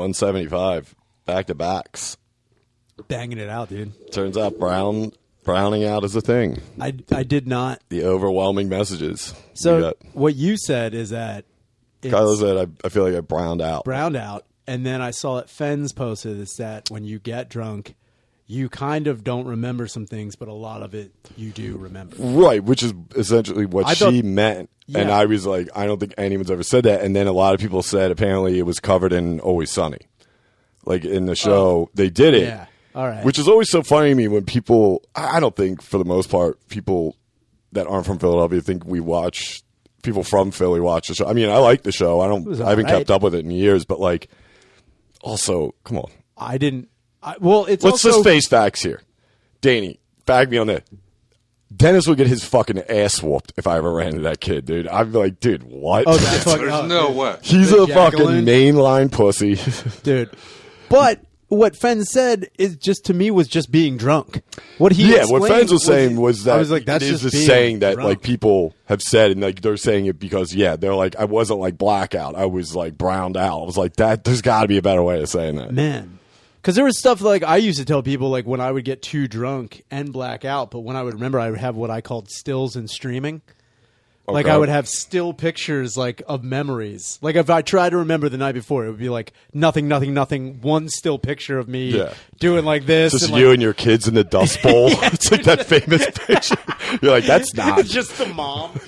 175 back-to-backs. Banging it out, dude. Turns out browning out is a thing. I did not. The overwhelming messages. So what you said is that Kylo said, I feel like I browned out. Browned out. And then I saw that Fens posted is that when you get drunk, you kind of don't remember some things, but a lot of it you do remember. Right, which is essentially what she meant. Yeah. And I was like, I don't think anyone's ever said that. And then a lot of people said apparently it was covered in Always Sunny. Like in the show, they did it. Yeah. All right. Which is always so funny to me when people, I don't think for the most part, people that aren't from Philadelphia think people from Philly watch the show. I mean, I like the show. I haven't kept up with it in years, but like, also, come on. Let's just face facts here. Danny, bag me on that. Dennis would get his fucking ass whooped if I ever ran into that kid, dude. I'd be like, dude, what? Oh, that's There's no way. He's a fucking mainline pussy. Dude. But what Fens said is just to me was just being drunk. What Fens was saying was that I was like, that's just being saying that drunk. like people have said, and like they're saying it because they're like, I wasn't like blackout, I was like browned out. I was like, that there's got to be a better way of saying that, man. Because there was stuff like I used to tell people like when I would get too drunk and black out, but when I would remember, I would have what I called stills and streaming. Okay. Like I would have still pictures like of memories. Like if I tried to remember the night before, it would be like nothing, one still picture of me doing like this. Just and you like, and your kids in the Dust Bowl. It's like that famous picture. You're like, that's not. It's just the mom.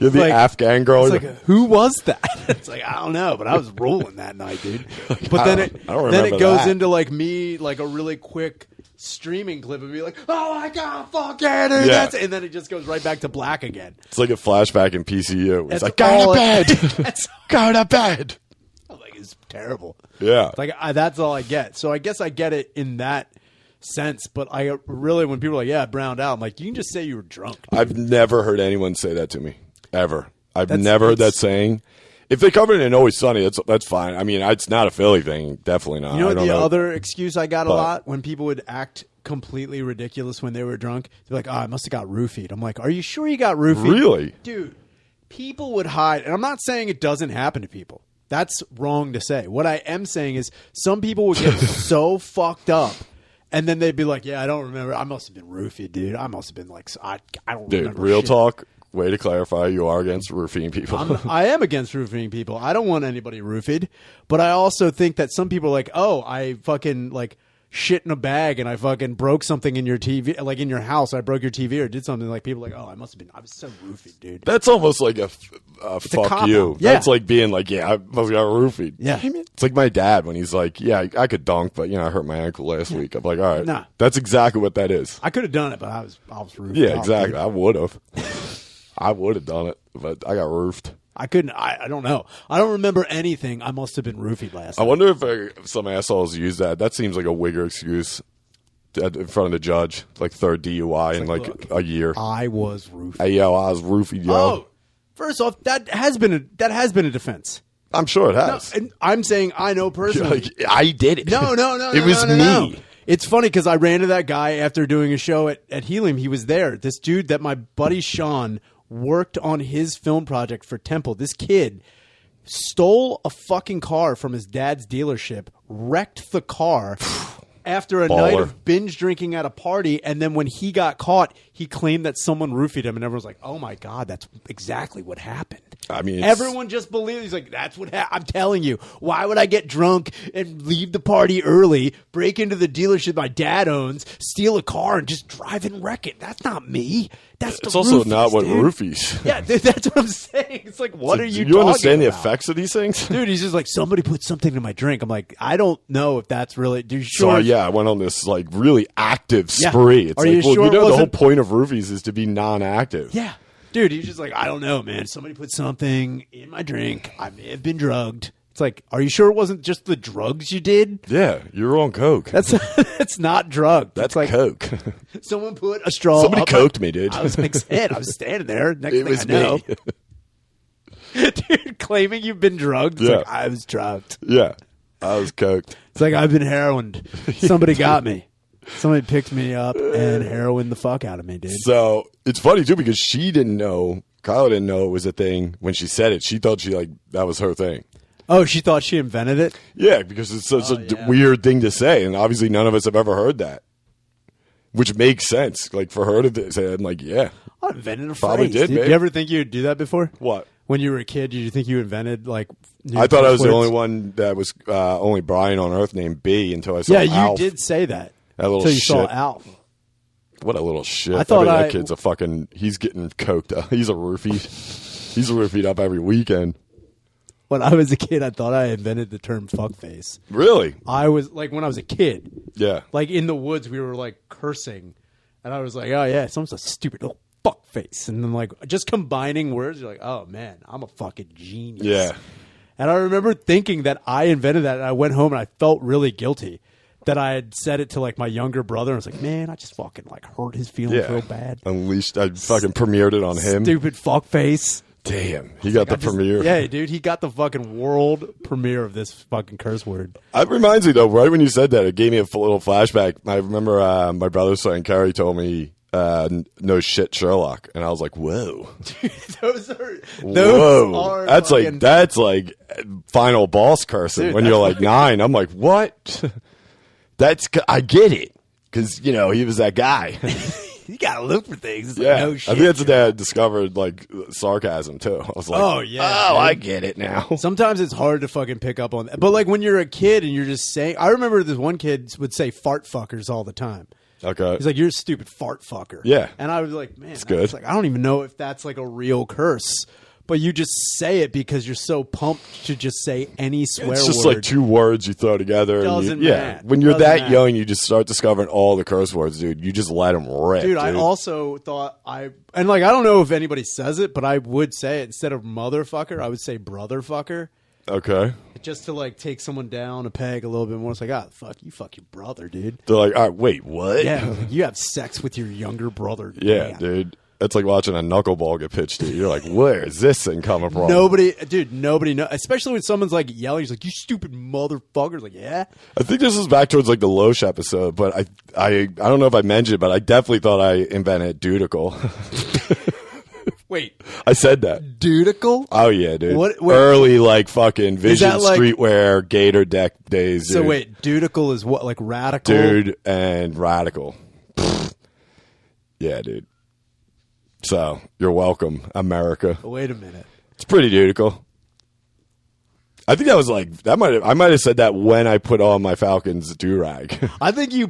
You're the Afghan girl. It's like, who was that? It's like, I don't know, but I was rolling that night, dude. But then it goes into like me, like a really quick streaming clip and be like, oh my God, fuck yeah, dude. And then it just goes right back to black again. It's like a flashback in PCU. It's like, go to bed. Go to bed. I'm like, it's terrible. Yeah. Like, that's all I get. So I guess I get it in that sense, but I really, when people are like, yeah, I browned out, I'm like, you can just say you were drunk. I've never heard anyone say that to me. Ever. I've never heard that saying. If they cover it in Always Sunny, that's fine. I mean, it's not a Philly thing. Definitely not. You know the other excuse I got a lot? When people would act completely ridiculous when they were drunk. They're like, oh, I must have got roofied. I'm like, are you sure you got roofied? Really? Dude, people would hide. And I'm not saying it doesn't happen to people. That's wrong to say. What I am saying is some people would get so fucked up. And then they'd be like, yeah, I don't remember. I must have been roofied, dude. I must have been like, I don't remember. Dude, real shit. Talk. Way to clarify, you are against roofing people. I am against roofing people. I don't want anybody roofied. But I also think that some people are like, oh, I fucking like shit in a bag and I fucking broke something in your TV, like in your house. I broke your TV or did something. Like people are like, oh, I was so roofied, dude. That's almost like a fuck you. Yeah. That's like being like, yeah, I must have got roofied. Yeah. It's like my dad when he's like, yeah, I could dunk, but I hurt my ankle last week. I'm like, all right, that's exactly what that is. I could have done it, but I was roofied. Yeah, exactly. Dude. I would have. I would have done it, but I got roofed. I couldn't. I don't know. I don't remember anything. I must have been roofied last night. I wonder if some assholes use that. That seems like a wigger excuse in front of the judge, like third DUI in like a year. I was roofied. Hey, yo, I was roofied, yo. Oh, first off, that has been a defense. I'm sure it has. No, and I'm saying I know personally. Like, I did it. No. It was me. No. It's funny because I ran into that guy after doing a show at Helium. He was there. This dude that my buddy Sean worked on his film project for Temple. This kid stole a fucking car from his dad's dealership, wrecked the car after a night of binge drinking at a party, and then when he got caught, he claimed that someone roofied him, and everyone was like, oh my God, that's exactly what happened. I mean, everyone just believes. He's like, that's what I'm telling you. Why would I get drunk and leave the party early, break into the dealership my dad owns, steal a car, and just drive and wreck it? That's not me. It's also roofies, not what dude. Roofies. Yeah, that's what I'm saying. It's like, what are you talking about? You understand the effects of these things? Dude, he's just like, somebody put something in my drink. I'm like, I don't know if that's really. So, I went on this like really active spree. It's are like, you sure the whole point of Roofies is to be non-active. Yeah. Dude, he's just like, I don't know, man. Somebody put something in my drink. I may have been drugged. It's like, are you sure it wasn't just the drugs you did? Yeah, you're on coke. That's not drug. That's like coke. Someone put a straw. Somebody coked me, dude. I was like, I was standing there. Next it thing was I know, me. Dude, claiming you've been drugged. It's like, I was drugged. Yeah, I was coked. It's like I've been heroined. Somebody got me. Somebody picked me up and heroined the fuck out of me, dude. So it's funny too because she didn't know. Kyla didn't know it was a thing when she said it. She thought that was her thing. Oh, she thought she invented it? Yeah, because it's such a weird thing to say, and obviously none of us have ever heard that. Which makes sense. Like, for her to say it, I'm like, yeah. I invented a Probably phrase. did, babe. You ever think you'd do that before? What? When you were a kid, did you think you invented, like... I thought I was the only one that was only Brian on Earth named B until I saw Alf. Yeah, you did say that. That little until you shit. saw Alf. What a little shit. I thought that kid's a fucking... He's getting coked up. He's a roofie. He's roofied up every weekend. When I was a kid, I thought I invented the term fuckface. Really? I was, like, when I was a kid. Yeah. Like, in the woods, we were, like, cursing. And I was like, oh, yeah, someone's a stupid little fuckface. And then, like, just combining words, you're like, oh, man, I'm a fucking genius. Yeah. And I remember thinking that I invented that, and I went home and I felt really guilty that I had said it to, like, my younger brother. I was like, man, I just fucking, like, hurt his feelings real bad. Unleashed. I fucking premiered it on him. Stupid fuckface. Damn. He got the premiere. Yeah, dude, he got the fucking world premiere of this fucking curse word. It reminds me, though, right when you said that, it gave me a little flashback. I remember my brother's son, Kerry, told me, no shit, Sherlock. And I was like, whoa. Dude, those are That's fucking... that's like final boss cursing. Dude, when you're like 9, I'm like, what? I get it. Because, you know, he was that guy. You gotta look for things. It's yeah, like, no shit, I think that's the day I discovered like sarcasm too. I was like, oh yeah, I get it now. Sometimes it's hard to fucking pick up on that, but like when you're a kid and you're just saying, I remember this one kid would say fart fuckers all the time. Okay, he's like, you're a stupid fart fucker. Yeah, and I was like, man, it's good. Like, I don't even know if that's like a real curse. But you just say it because you're so pumped to just say any swear word. It's just like 2 words you throw together. Doesn't matter. When you're that young, you just start discovering all the curse words, dude. You just let them rip. Dude, I also thought I don't know if anybody says it, but I would say it instead of motherfucker, I would say brotherfucker. Okay. Just to like take someone down a peg a little bit more. It's like, fuck your brother, dude. They're like, all right, wait, what? Yeah, like, you have sex with your younger brother. Yeah, man. dude. It's like watching a knuckleball get pitched to you. You're like, where is this thing coming from? Nobody knows. Especially when someone's like yelling, he's like, you stupid motherfucker. Like, yeah. I think this is back towards like the Loesch episode, but I don't know if I mentioned it, but I definitely thought I invented dudicle. Wait. I said that. Dudicle? Oh, yeah, dude. Wait. Early like fucking Vision like, streetwear, gator deck days, dude. So wait, dudicle is what, like radical? Dude, and radical. Yeah, dude. So, you're welcome, America. Wait a minute. It's pretty dudical. I think that was like, I might have said that when I put on my Falcons do-rag. I think you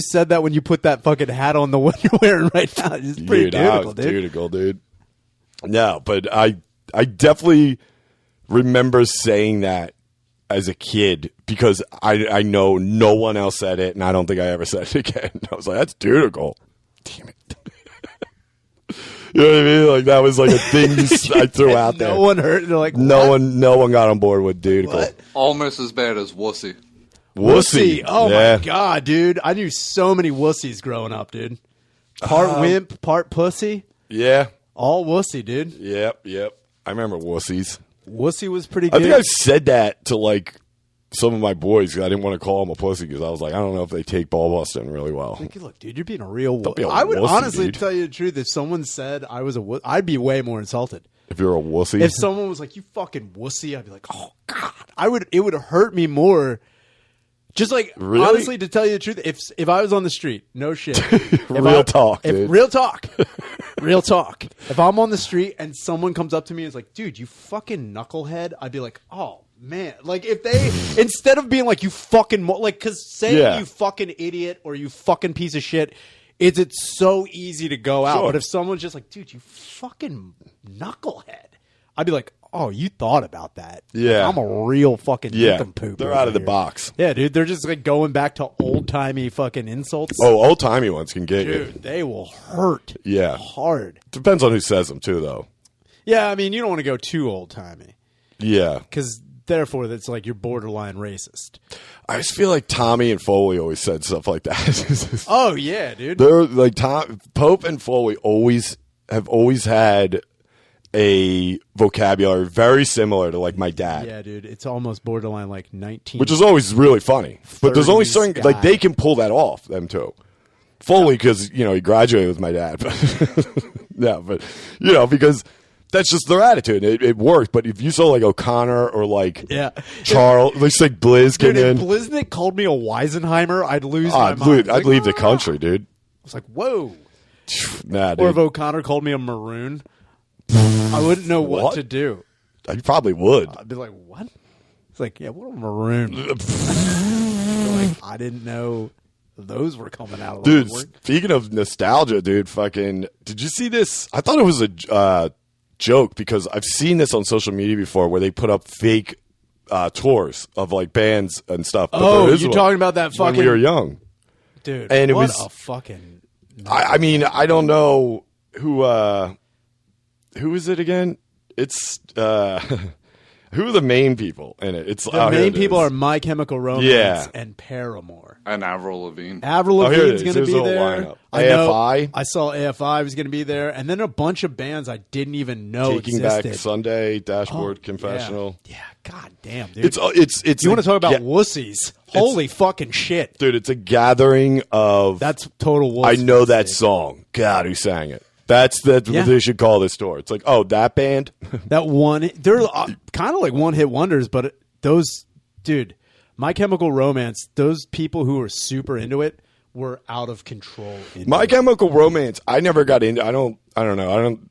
said that when you put that fucking hat on the one you're wearing right now. It's pretty dudical, dude. Dudical, dude. No, but I definitely remember saying that as a kid because I know no one else said it, and I don't think I ever said it again. I was like, that's dudical. Damn it. You know what I mean? Like that was like a thing I threw out there. No one heard. They're like, no one got on board with dudical. What? Almost as bad as wussy. Wussy. Oh my god, dude! I knew so many wussies growing up, dude. Part wimp, part pussy. Yeah. All wussy, dude. Yep. I remember wussies. Wussy was pretty good. I think I've said that to like some of my boys because I didn't want to call them a pussy because I was like, I don't know if they take ball busting really well. Like, look, dude, you're being a real wussy. I would honestly dude. tell you the truth. If someone said I was a wussy, I'd be way more insulted. If you're a wussy? If someone was like, you fucking wussy, I'd be like, oh, God. It would hurt me more. Just like, really? Honestly, to tell you the truth, if I was on the street, no shit. Real talk, dude. Real talk. Real talk. If I'm on the street and someone comes up to me and is like, dude, you fucking knucklehead, I'd be like, oh, man. Like, if they, instead of being like, you fucking, like, because saying you fucking idiot or you fucking piece of shit, it's so easy to go out. Sure. But if someone's just like, dude, you fucking knucklehead, I'd be like, oh, you thought about that. Yeah. Like, I'm a real fucking poop. They're out of the box. Yeah, dude. They're just like going back to old-timey fucking insults. Oh, old-timey ones can get you. Dude, they will hurt. Yeah. Hard. Depends on who says them, too, though. Yeah, I mean, you don't want to go too old-timey. Yeah. Because, therefore, that's like you're borderline racist. I just feel like Tommy and Foley always said stuff like that. Oh, yeah, dude. They're like Pope and Foley have always had a vocabulary very similar to like my dad. Yeah, dude. It's almost borderline like 19. Which is always really funny. But there's only certain, guy. like they can pull that off, them too. Foley, because, he graduated with my dad. But yeah, but, because That's just their attitude. It worked. But if you saw like O'Connor or like Charles, looks like Blizz came in. If Bliznick called me a Weisenheimer, I'd lose my mind. I'd leave the country, dude. I was like, whoa. Nah, dude. Or if O'Connor called me a maroon, I wouldn't know what to do. I probably would. I'd be like, what? It's like, yeah, what a maroon. Like, I didn't know those were coming out of the Dude, woodwork. speaking of nostalgia, dude, did you see this? I thought it was a joke because I've seen this on social media before where they put up fake tours of like bands and stuff. Oh, you're talking about that fucking... When we were young. Dude, and what a fucking... I mean, I don't know who is it again? It's... who are the main people in it? The main people are My Chemical Romance and Paramore. And Avril Lavigne. Avril Lavigne's going to be there. Lineup. AFI? I saw AFI was going to be there. And then a bunch of bands I didn't even know Taking existed. Back Sunday, Dashboard Confessional. Yeah, god damn, dude. It's you want to talk about wussies? Holy fucking shit. Dude, it's a gathering of... That's total wuss. I know that song. God, who sang it? That's what they should call this tour. It's like, oh, that band? That one... They're kind of like one-hit wonders, but those... Dude, My Chemical Romance, those people who were super into it were out of control. My Chemical Romance, I never got into... I don't know. I don't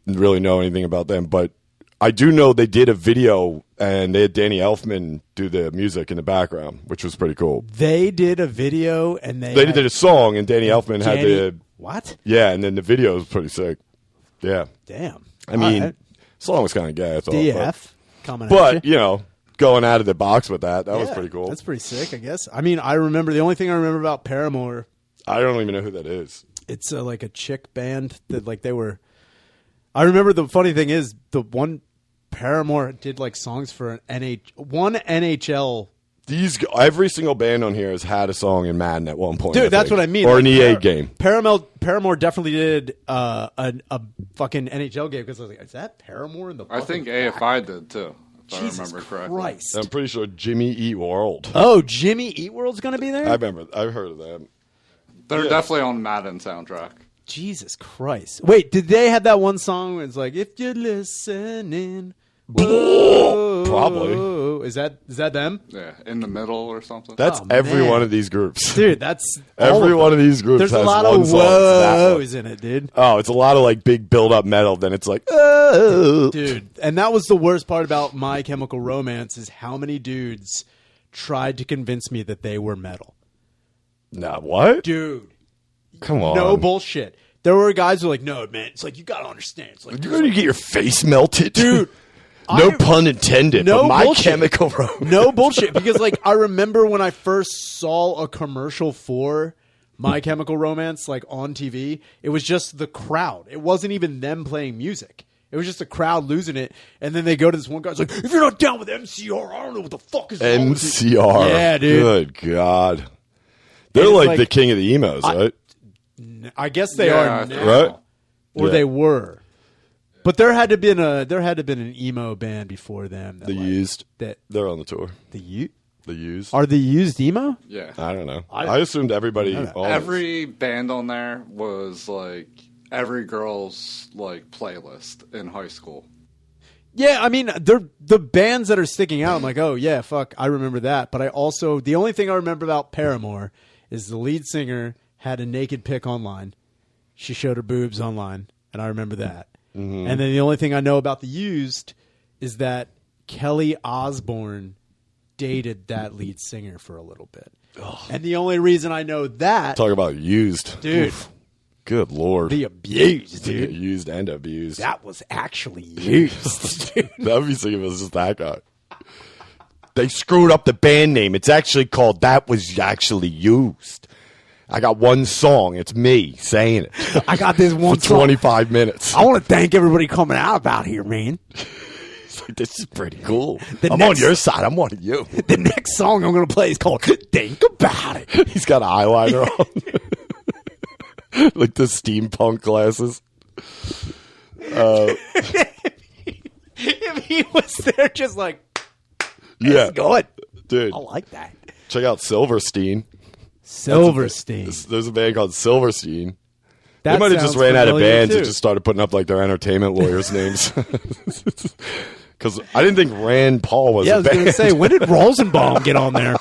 really know anything about them, but I do know they did a video and they had Danny Elfman do the music in the background, which was pretty cool. They did a video and they did a song and Danny Elfman had the... What? Yeah, and then the video was pretty sick. Yeah. Damn. I mean, the song was kind of gay, I thought. DF coming at you. Going out of the box with that was pretty cool. That's pretty sick, I guess. I mean, the only thing I remember about Paramore... I don't even know who that is. It's like a chick band that like they were... I remember the funny thing is the one Paramore did like songs for one NHL... Every single band on here has had a song in Madden at one point. Dude, that's what I mean. Or an EA game. Paramore definitely did a fucking NHL game because I was like, is that Paramore in the I think back? AFI did too, if Jesus I remember correctly. Christ. I'm pretty sure Jimmy Eat World. Oh, Jimmy Eat World's going to be there? I've heard of them. They're definitely on Madden soundtrack. Jesus Christ. Wait, did they have that one song where it's like, if you're listening... Whoa, probably. Is that them? Yeah, In the Middle or something. That's every one of these groups. Dude, that's every one of these groups. There's has a lot one of song. whoas in it, dude. Oh, it's a lot of like big build up metal. Then it's like, oh. Dude. And that was the worst part about My Chemical Romance is how many dudes tried to convince me that they were metal. Nah, what? Dude. Come on. No bullshit. There were guys who were like, no, man, it's like, you gotta understand. It's like, you're going to get your face melted? Dude. No pun intended, but My Chemical Romance. No bullshit. Because, like, I remember when I first saw a commercial for My Chemical Romance, like, on TV, it was just the crowd. It wasn't even them playing music. It was just the crowd losing it. And then they go to this one guy, it's like, if you're not down with MCR, I don't know what the fuck is wrong with you. MCR. Yeah, dude. Good God. They're like the king of the emos, right? I guess they are now. Right? Or they were. But there had to been an emo band before them. The Used. They're on the tour. The Used. Are the Used emo? Yeah. I don't know. I assumed everybody. Every band on there was like every girl's like playlist in high school. Yeah, I mean, they're the bands that are sticking out. I'm like, oh yeah, fuck, I remember that. But the only thing I remember about Paramore is the lead singer had a naked pic online. She showed her boobs online, and I remember that. Mm-hmm. And then the only thing I know about the Used is that Kelly Osbourne dated that lead singer for a little bit. Ugh. And the only reason I know that... Talk about used. Dude. Oof. Good Lord. The abused, dude. Used and abused. That was actually used, dude. That would be sick if it was just that guy. They screwed up the band name. It's actually called That Was Actually Used. I got one song. It's me saying it. I got this one for 25 minutes. I want to thank everybody coming out about here, man. It's like, this is pretty cool. I'm on your side. I'm on you. The next song I'm going to play is called Think About It. He's got eyeliner on. Like the steampunk glasses. If he was there just like, yeah, good. Dude. I like that. Check out Silverstein. Silverstein. There's a band called Silverstein. They might have just ran out of bands too. and just started putting up like their entertainment lawyers' names. Because I didn't think Rand Paul was. Yeah, I a was going to band. say, when did Rosenbaum get on there?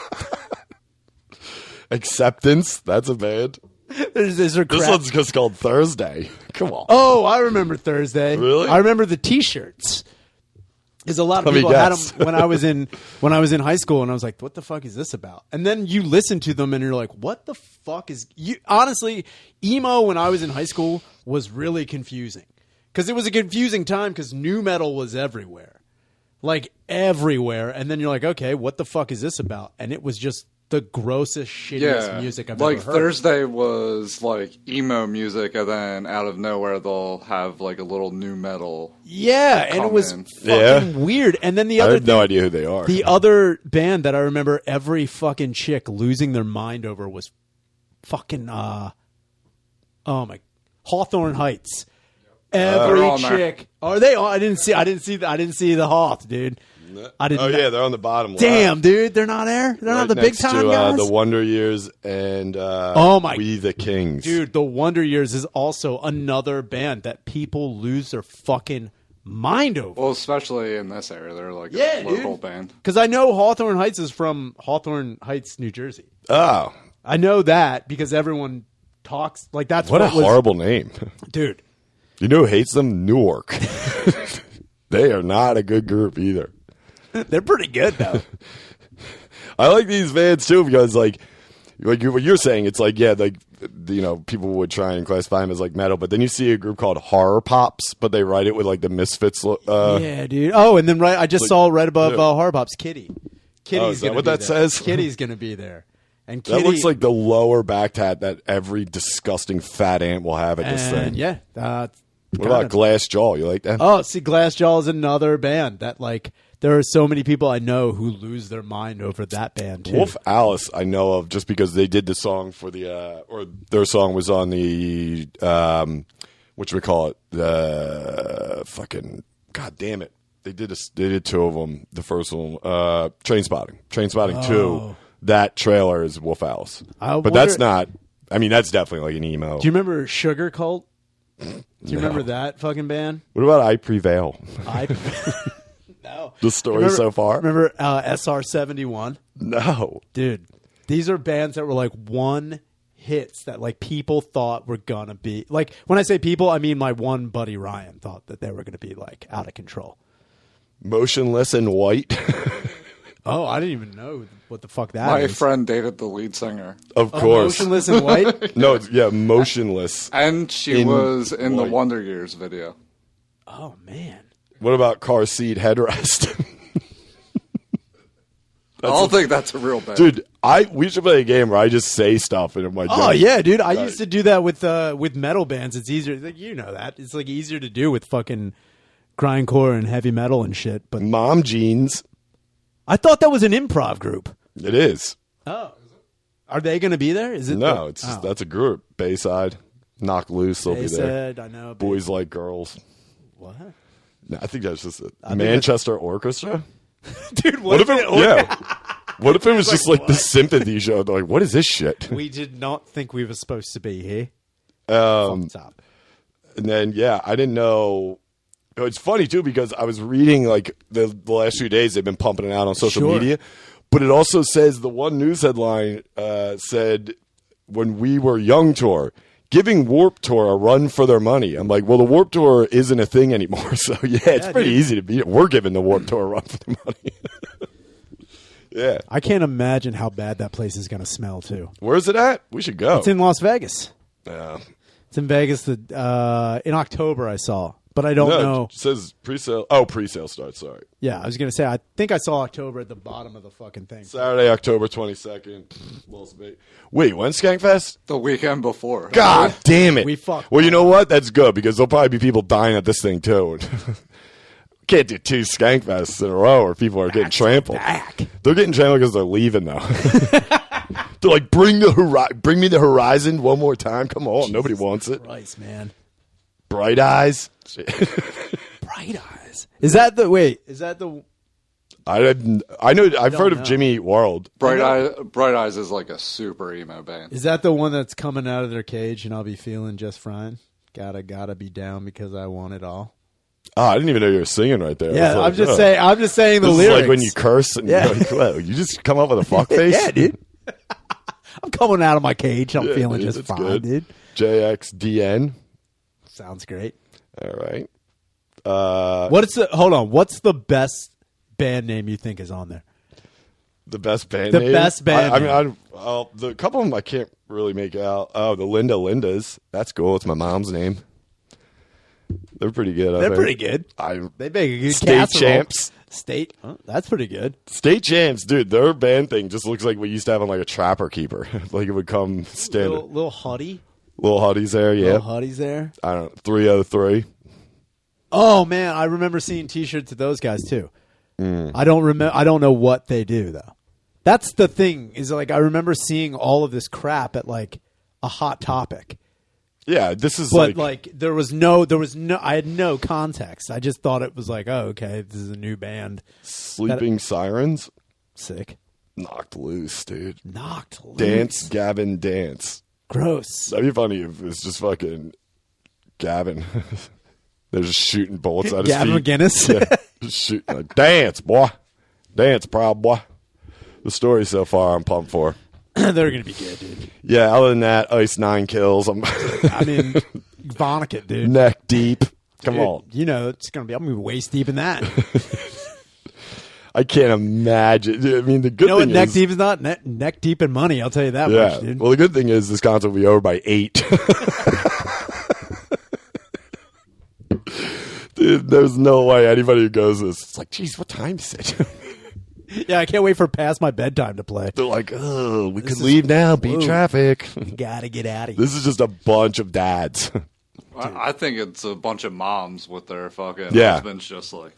Acceptance. That's a band. This one's just called Thursday. Come on. Oh, I remember Thursday. Really? I remember the T-shirts. Because a lot of Let me people had guess. them when I was in high school, and I was like, "What the fuck is this about?" And then you listen to them, and you're like, "What the fuck is?" Honestly, emo when I was in high school was really confusing because it was a confusing time because nu metal was everywhere, like everywhere. And then you're like, "Okay, what the fuck is this about?" And it was just the grossest, shittiest music I've ever heard. Like Thursday was like emo music, and then out of nowhere they'll have like a little nu metal. Yeah, and it was in. fucking weird. And then the I other have no idea who they are. The other band that I remember every fucking chick losing their mind over was fucking Hawthorne Heights. Every chick. Are they on? I didn't see the Hoth, dude. I didn't. Oh yeah, they're on the bottom. Damn, left. dude, they're not there. They're not the big next time to, guys. The Wonder Years and We the Kings. Dude, the Wonder Years is also another band that people lose their fucking mind over. Well, especially in this area, they're like a local band. Because I know Hawthorne Heights is from Hawthorne Heights, New Jersey. Oh, I know that because everyone talks like that's what a horrible name, dude. You know who hates them? Newark. They are not a good group either. They're pretty good though. I like these bands too because like what you're saying, it's like people would try and classify them as like metal, but then you see a group called Horror Pops, but they write it with like the Misfits. Yeah, dude. Oh, and then I just saw right above Horror Pops, Kitty. Kitty's is that gonna what be that there. says? Kitty's gonna be there, and Kitty, that looks like the lower back tat that every disgusting fat ant will have at this thing. Yeah. What about Glass Jaw? You like that? Oh, see, Glassjaw is another band that like. There are so many people I know who lose their mind over that band too. Wolf Alice, I know of just because they did the song for the or their song was on the what should we call it? The fucking God damn it! They did two of them. The first one, Trainspotting 2. That trailer is Wolf Alice, but that's not. I mean, that's definitely like an emo. Do you remember Sugar Cult? Do you remember that fucking band? What about I Prevail? No. The story so far? Remember SR-71? No. Dude, these are bands that were like one hits that like people thought were going to be. Like when I say people, I mean my one buddy Ryan thought that they were going to be like out of control. Motionless in White. Oh, I didn't even know what the fuck that My is. friend dated the lead singer. Of course. Motionless in White? No, Motionless. And she was in the Wonder Years video. Oh, man. What about Car Seat Headrest? I don't think that's a real band. Dude, we should play a game where I just say stuff and I'm like, oh yeah, dude. I used to do that with metal bands. It's easier. Like, you know that. It's like easier to do with fucking grindcore and heavy metal and shit. But Mom Jeans. I thought that was an improv group. It is. Oh. Are they going to be there? Is it? No, that's a group. Bayside. Knock Loose will be there. I know. Boys Like Girls. What? No, I think that's just a Manchester Orchestra. Dude, What if it was just like the sympathy show? They're like, what is this shit? We did not think we were supposed to be here. And then I didn't know. It's funny too because I was reading like the last few days they've been pumping it out on social media, but it also says the one news headline said when we were young tour. Giving Warped Tour a run for their money. I'm like, well, the Warped Tour isn't a thing anymore. So, it's pretty easy to beat it. We're giving the Warped Tour a run for their money. Yeah. I can't imagine how bad that place is going to smell, too. Where's it at? We should go. It's in Las Vegas. Yeah. It's in Vegas in October, I saw. But I don't know. It says pre-sale. Oh, pre-sale starts. Sorry. Yeah, I was going to say, I think I saw October at the bottom of the fucking thing. Saturday, October 22nd. Wait, when's Skankfest? The weekend before. God damn it. We fucked. Well, you know what? That's good because there'll probably be people dying at this thing, too. Can't do 2 Skankfests in a row or people are getting trampled. They're getting trampled because they're leaving, though. They're like, bring me the horizon one more time. Come on. Jesus Nobody wants it. Christ, man. Bright Eyes. Bright Eyes. Is that the I've heard of Jimmy Eat World. Bright Eyes is like a super emo band. Is that the one that's coming out of their cage and I'll be feeling just fine? Gotta be down because I want it all. Oh, I didn't even know you were singing right there. Yeah, I'm just saying the this lyrics. Is like when you curse and you're like, whoa, you just come up with a fuck face? Yeah, dude. I'm coming out of my cage. I'm feeling just fine, good. dude. JXDN. Sounds great. All right. Hold on. What's the best band name you think is on there? The best band name? The best band name. I mean, the couple of them I can't really make out. Oh, the Lindas. That's cool. It's my mom's name. They're pretty good. They're pretty good. They make a good State casserole. Champs. State. Oh, that's pretty good. State Champs, dude. Their band thing just looks like we used to have on like a Trapper Keeper. Like it would come standard. Little Huddy. Little Huddies there, yeah. Little Huddies there. I don't know. 303. Oh man, I remember seeing T-shirts of those guys too. I don't know what they do though. That's the thing. Is like I remember seeing all of this crap at like a Hot Topic. Yeah, this is like there was no I had no context. I just thought it was like, oh, okay, this is a new band. Sleeping Sirens. Sick. Knocked Loose, dude. Knocked Loose. Dance, Gavin, Dance. Gross. That'd be funny if it's just fucking Gavin. They're just shooting bullets out of his Gavin feet. McGinnis. Yeah, just shooting. Like, dance, boy. Dance, proud boy. The story so far I'm pumped for. They're going to be good, dude. Yeah, other than that, Ice 9 Kills. I mean, Vonnegut, dude. Neck deep. Come on. You know, I'm going to be waist deep in that. I can't imagine. I mean, the good you know thing what neck is, deep is not? Neck deep in money, I'll tell you that much, dude. Well, the good thing is this concert will be over by 8. Dude, there's no way anybody who goes this. It's like, geez, what time is it? Yeah, I can't wait for past my bedtime to play. They're like, oh, we could leave now, beat traffic. You gotta get out of here. This is just a bunch of dads. I think it's a bunch of moms with their fucking Yeah. husbands just like.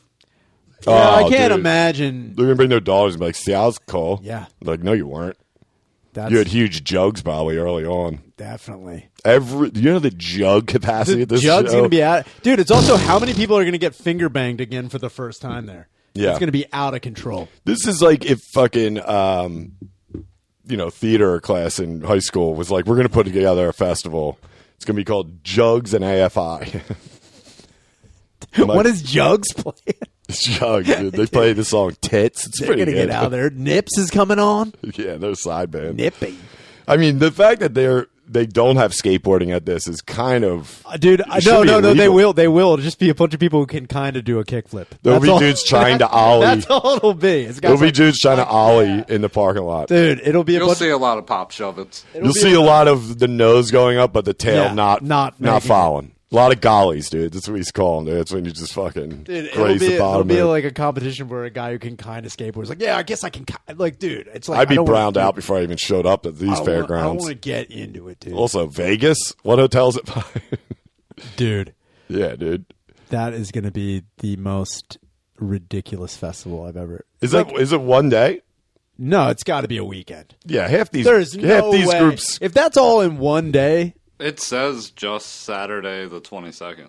Yeah, I can't dude. imagine. They're going to bring their daughters and be like, see, I was cool. Yeah. Like, no, you weren't. That's You had huge jugs probably early on. definitely. Do you know the jug capacity The at this jug's show? going to be out. Dude, it's also how many people are going to get finger banged again for the first time there. Yeah. It's going to be out of control. This is like if fucking, theater class in high school was like, we're going to put together a festival. It's going to be called Jugs and AFI. What is Jugs playing? Jugs, dude. They play the song Tits. It's They're pretty going to good. get out there. Nips is coming on. Yeah, they're a side band. Nippy. I mean, the fact that they don't have skateboarding at this is kind of Dude, no, illegal. they will. They will. It'll just be a bunch of people who can kind of do a kickflip. There'll be dudes trying to ollie. That's all it'll be. There'll be dudes trying to ollie in the parking lot. Dude, it'll be a You'll bunch. see a lot of pop shove-its. You'll see a lot of the nose going up, but the tail Yeah, not making following. A lot of gollies, dude. That's what he's calling, dude. That's when you just fucking graze the bottom. It'll be of it. like a competition where a guy who can kind of skateboard is like, yeah, I guess I can. Like, dude, it's like I'd be I don't wanna- browned out before I even showed up at these I don't fairgrounds. want to get into it, dude. Also, Vegas. What hotel's it by? Dude, Yeah, dude. that is going to be the most ridiculous festival I've ever. Is it one day? No, it's got to be a weekend. Yeah, half these There's no these way. groups. If that's all in one day, It says just Saturday the 22nd.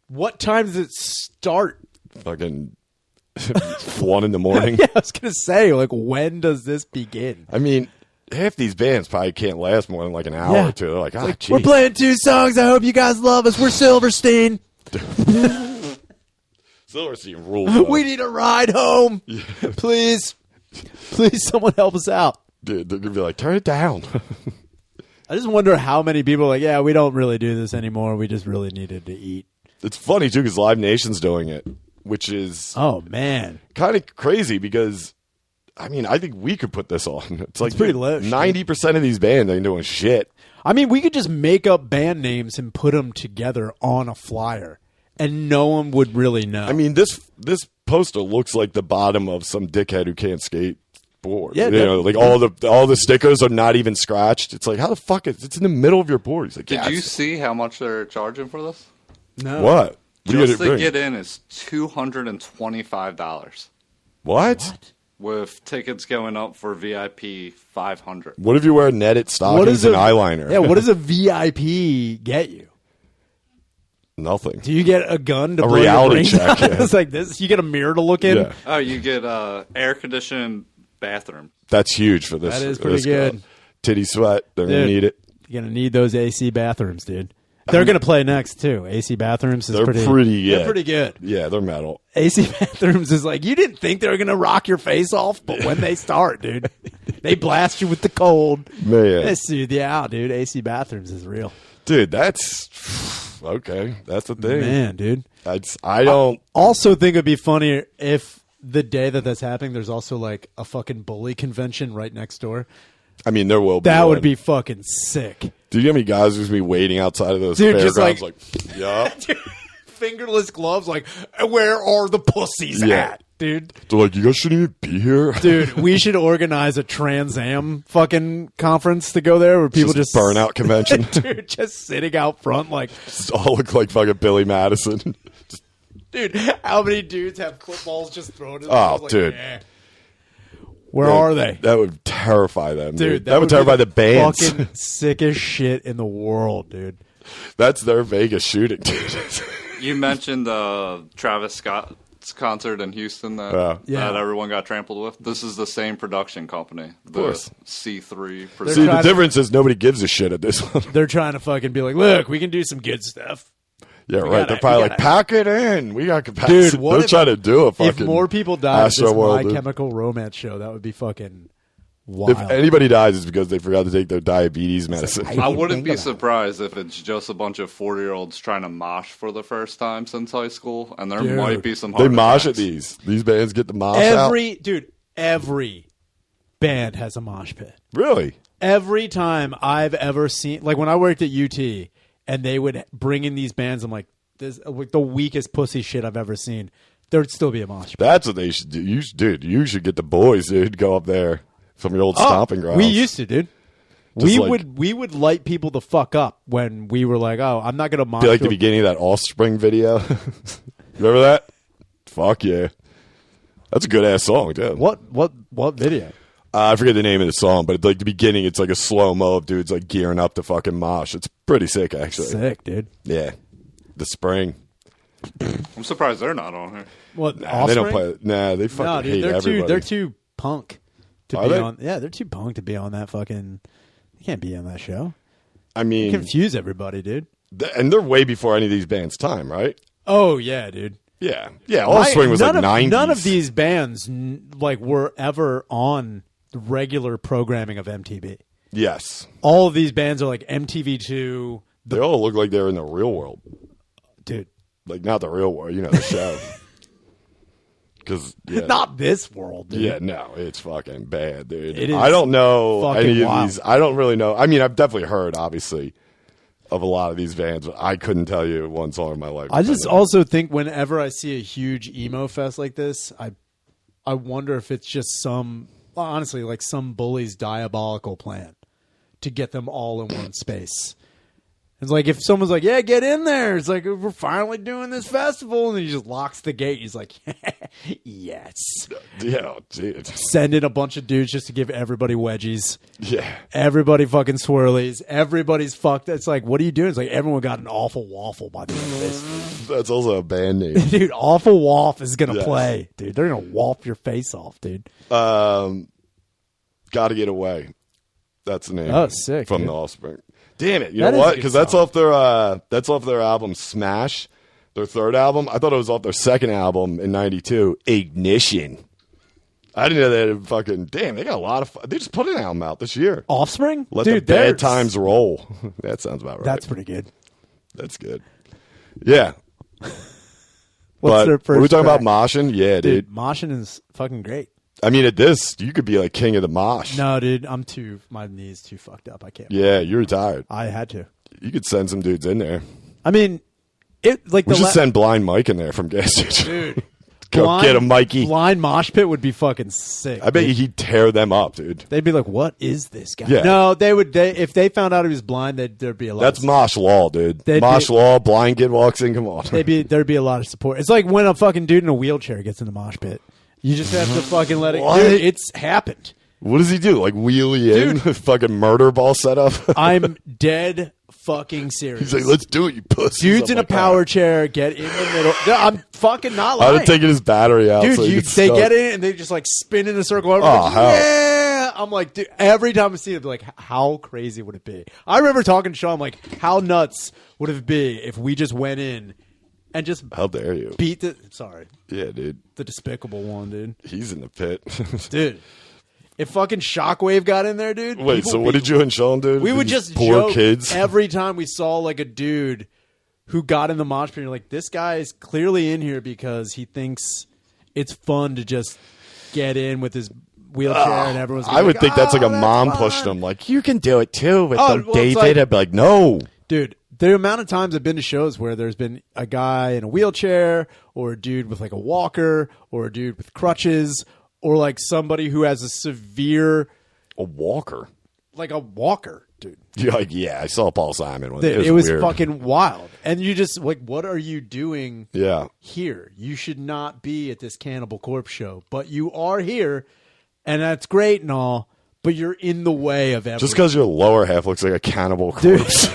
what time does it start? Fucking 1 in the morning. Yeah, I was going to say, like, when does this begin? I mean, half these bands probably can't last more than like an hour or two. They're like, We're playing 2 songs. I hope you guys love us. We're Silverstein. Silverstein rules. though. We need a ride home. Please. Please, someone help us out. Dude, they're gonna be like, turn it down. I just wonder how many people are like, yeah, we don't really do this anymore. We just really needed to eat. It's funny too because Live Nation's doing it, which is Oh, man. kind of crazy because. I mean, I think we could put this on. It's like pretty low, 90% of these bands ain't doing shit. I mean, we could just make up band names and put them together on a flyer, and no one would really know. I mean, this poster looks like the bottom of some dickhead who can't skateboard. Yeah, you know, like all the stickers are not even scratched. It's like, how the fuck is it's in the middle of your board? He's like, Did yeah, you it's- see how much they're charging for this? no. what? Just to get in is $225. What? With tickets going up for VIP $500. What if you wear netted stockings and eyeliner? Yeah, what does a VIP get you? Nothing. Do you get a gun to A blow reality your brains check, out? yeah. It's like this. You get a mirror to look in. Yeah. Oh, you get air conditioned bathroom. That's huge for this. That is for pretty this girl. good. Titty sweat. They're going to Dude. need it. You're gonna need those AC bathrooms, dude. They're gonna play next too. AC bathrooms is They're pretty good. They're pretty good. Yeah, they're metal. AC bathrooms is like you didn't think they were gonna rock your face off, but when they start, dude, they blast you with the cold. Man. They soothe you out, dude. AC bathrooms is real, Dude, that's okay. That's the thing. man, dude. I don't. Also, think it'd be funnier if the day that that's happening, there's also like a fucking bully convention right next door. I mean, there will be. That would one. be fucking sick. Do you know how many guys who's be waiting outside of those Dude, just fairgrounds? like- yeah. Fingerless gloves, like where are the pussies Yeah. at, dude? They're like, you guys shouldn't even be here. Dude, we should organize a Trans Am fucking conference to go there where people just burnout convention. dude, just sitting out front like, Just all look like fucking Billy Madison. dude, how many dudes have clip balls just thrown in Oh, like, dude. eh. Where are they? That would terrify them, Dude, That would terrify be the bands. Fucking sickest shit in the world, dude. That's their Vegas shooting, dude. You mentioned Travis Scott's concert in Houston Yeah. that everyone got trampled with. This is the same production company. Of course. C3. See, the trying to- difference is nobody gives a shit at this one. They're trying to fucking be like, look, we can do some good stuff. Yeah, right. gotta- They're probably we like, gotta- pack it in. We got capacity. Dude, what They're if- trying to do a fucking If more people died at this Astro World, My dude. Chemical Romance show, that would be fucking wild. If anybody dies, it's because they forgot to take their diabetes medicine. I wouldn't be surprised if it's just a bunch of 40-year-olds trying to mosh for the first time since high school, and there Dude. might be some They heart mosh at attacks. these. These bands get the mosh out. Every band has a mosh pit. Really? Every time I've ever seen, like when I worked at UT, and they would bring in these bands, I'm like, this is like the weakest pussy shit I've ever seen. There'd still be a mosh pit. That's what they should do. You should get the boys, dude. Go up there from your old stomping grounds. We used to, dude. Just We would light people the fuck up when we were like, oh, I'm not gonna mosh. be like to the a- beginning of that Offspring video. Remember that? Fuck yeah. That's a good ass song, too. What video? I forget the name of the song, but it's like the beginning, it's like a slow mo of dudes like gearing up to fucking mosh. It's pretty sick, actually. Sick, dude. Yeah. The spring. I'm surprised they're not on here. What? Nah, they don't Offspring? play. Nah, they fucking No, dude, hate they're everybody. they're too punk to Are be they? on. Yeah, they're too punk to be on that fucking. You can't be on that show. I mean, Confuse everybody, dude. and they're way before any of these bands' time, right? Oh yeah, dude. Yeah. Yeah, Offspring was like 90s. None of these bands like were ever on the regular programming of MTV. Yes. All of these bands are like MTV2, They all look like they're in the real world. dude. Like, not the real world, the show. Because, yeah. Not this world, dude. Yeah, no, it's fucking bad, dude. It is I don't know fucking any of wild. these. I don't really know. I mean, I've definitely heard, obviously, of a lot of these bands, but I couldn't tell you one song in my life. I just also think whenever I see a huge emo fest like this, I wonder if it's just honestly, like some bully's diabolical plan to get them all in one space. It's like if someone's like, yeah, get in there. It's like, we're finally doing this festival. And then he just locks the gate. He's like, yes. Yeah, dude. Send in a bunch of dudes just to give everybody wedgies. Yeah. Everybody fucking swirlies. Everybody's fucked. It's like, what are you doing? It's like, everyone got an awful waffle by the end of this. That's also a band name. Dude, Awful Waff is going to Yes. play. Dude, they're going to waff your face off, dude. Gotta Get Away. That's the name. Oh, sick, From dude. the Offspring. Damn it. You That know is a what? good Because that's song. off their album Smash, their third album. I thought it was off their second album in 92, Ignition. I didn't know they had fucking, damn, they got a lot of, they just put an album out this year. Offspring? Let dude, the bad there's- times roll. That sounds about right. That's pretty good. That's good. Yeah. What's their first were we talking track? about moshing? Yeah, dude. Moshing is fucking great. I mean, at this, you could be like king of the mosh. No, dude, my knee's too fucked up. I can't. Yeah, you're retired. I had to. You could send some dudes in there. I mean, it like We the should send Blind Mike in there from gas station. dude. Go get him, Mikey. Blind mosh pit would be fucking sick. I bet he'd tear them up, dude. They'd be like, "What is this guy?" Yeah. No, they would. If they found out he was blind, there'd be a lot. That's of, mosh law, dude. They'd Mosh be- law, blind kid walks in, come on. there'd be a lot of support. It's like when a fucking dude in a wheelchair gets in the mosh pit. You just have to fucking let it. What? Dude, it's happened. What does he do? Like wheel you in? Fucking murder ball setup? I'm dead fucking serious. He's like, let's do it, you pussy. Dude's in a power chair, get in the middle. I'm fucking not lying. I'd have taken his battery out. Dude, so they get in and they just like spin in a circle. Oh, like, hell. yeah. I'm like, dude, every time I see it, like, how crazy would it be? I remember talking to Sean, like, how nuts would it be if we just went in and just how dare you beat the dude, the despicable one, dude. He's in the pit. Dude, if fucking Shockwave got in there, dude. Wait, so what did you and Sean do? We would just poor joke kids every time we saw like a dude who got in the mosh pit. You're like, this guy is clearly in here because he thinks it's fun to just get in with his wheelchair and everyone's I would like, think that's like a that's mom fun. pushing him like, you can do it too with them, well, David. like, I'd be like, no. Dude, the amount of times I've been to shows where there's been a guy in a wheelchair or a dude with like a walker or a dude with crutches or like somebody who has a severe... A walker? Like a walker, dude. You're like, yeah, I saw Paul Simon. It was weird. fucking wild. And you just, like, what are you doing here? You should not be at this Cannibal Corpse show. But you are here, and that's great and all, but you're in the way of everything. Just because your lower half looks like a cannibal corpse.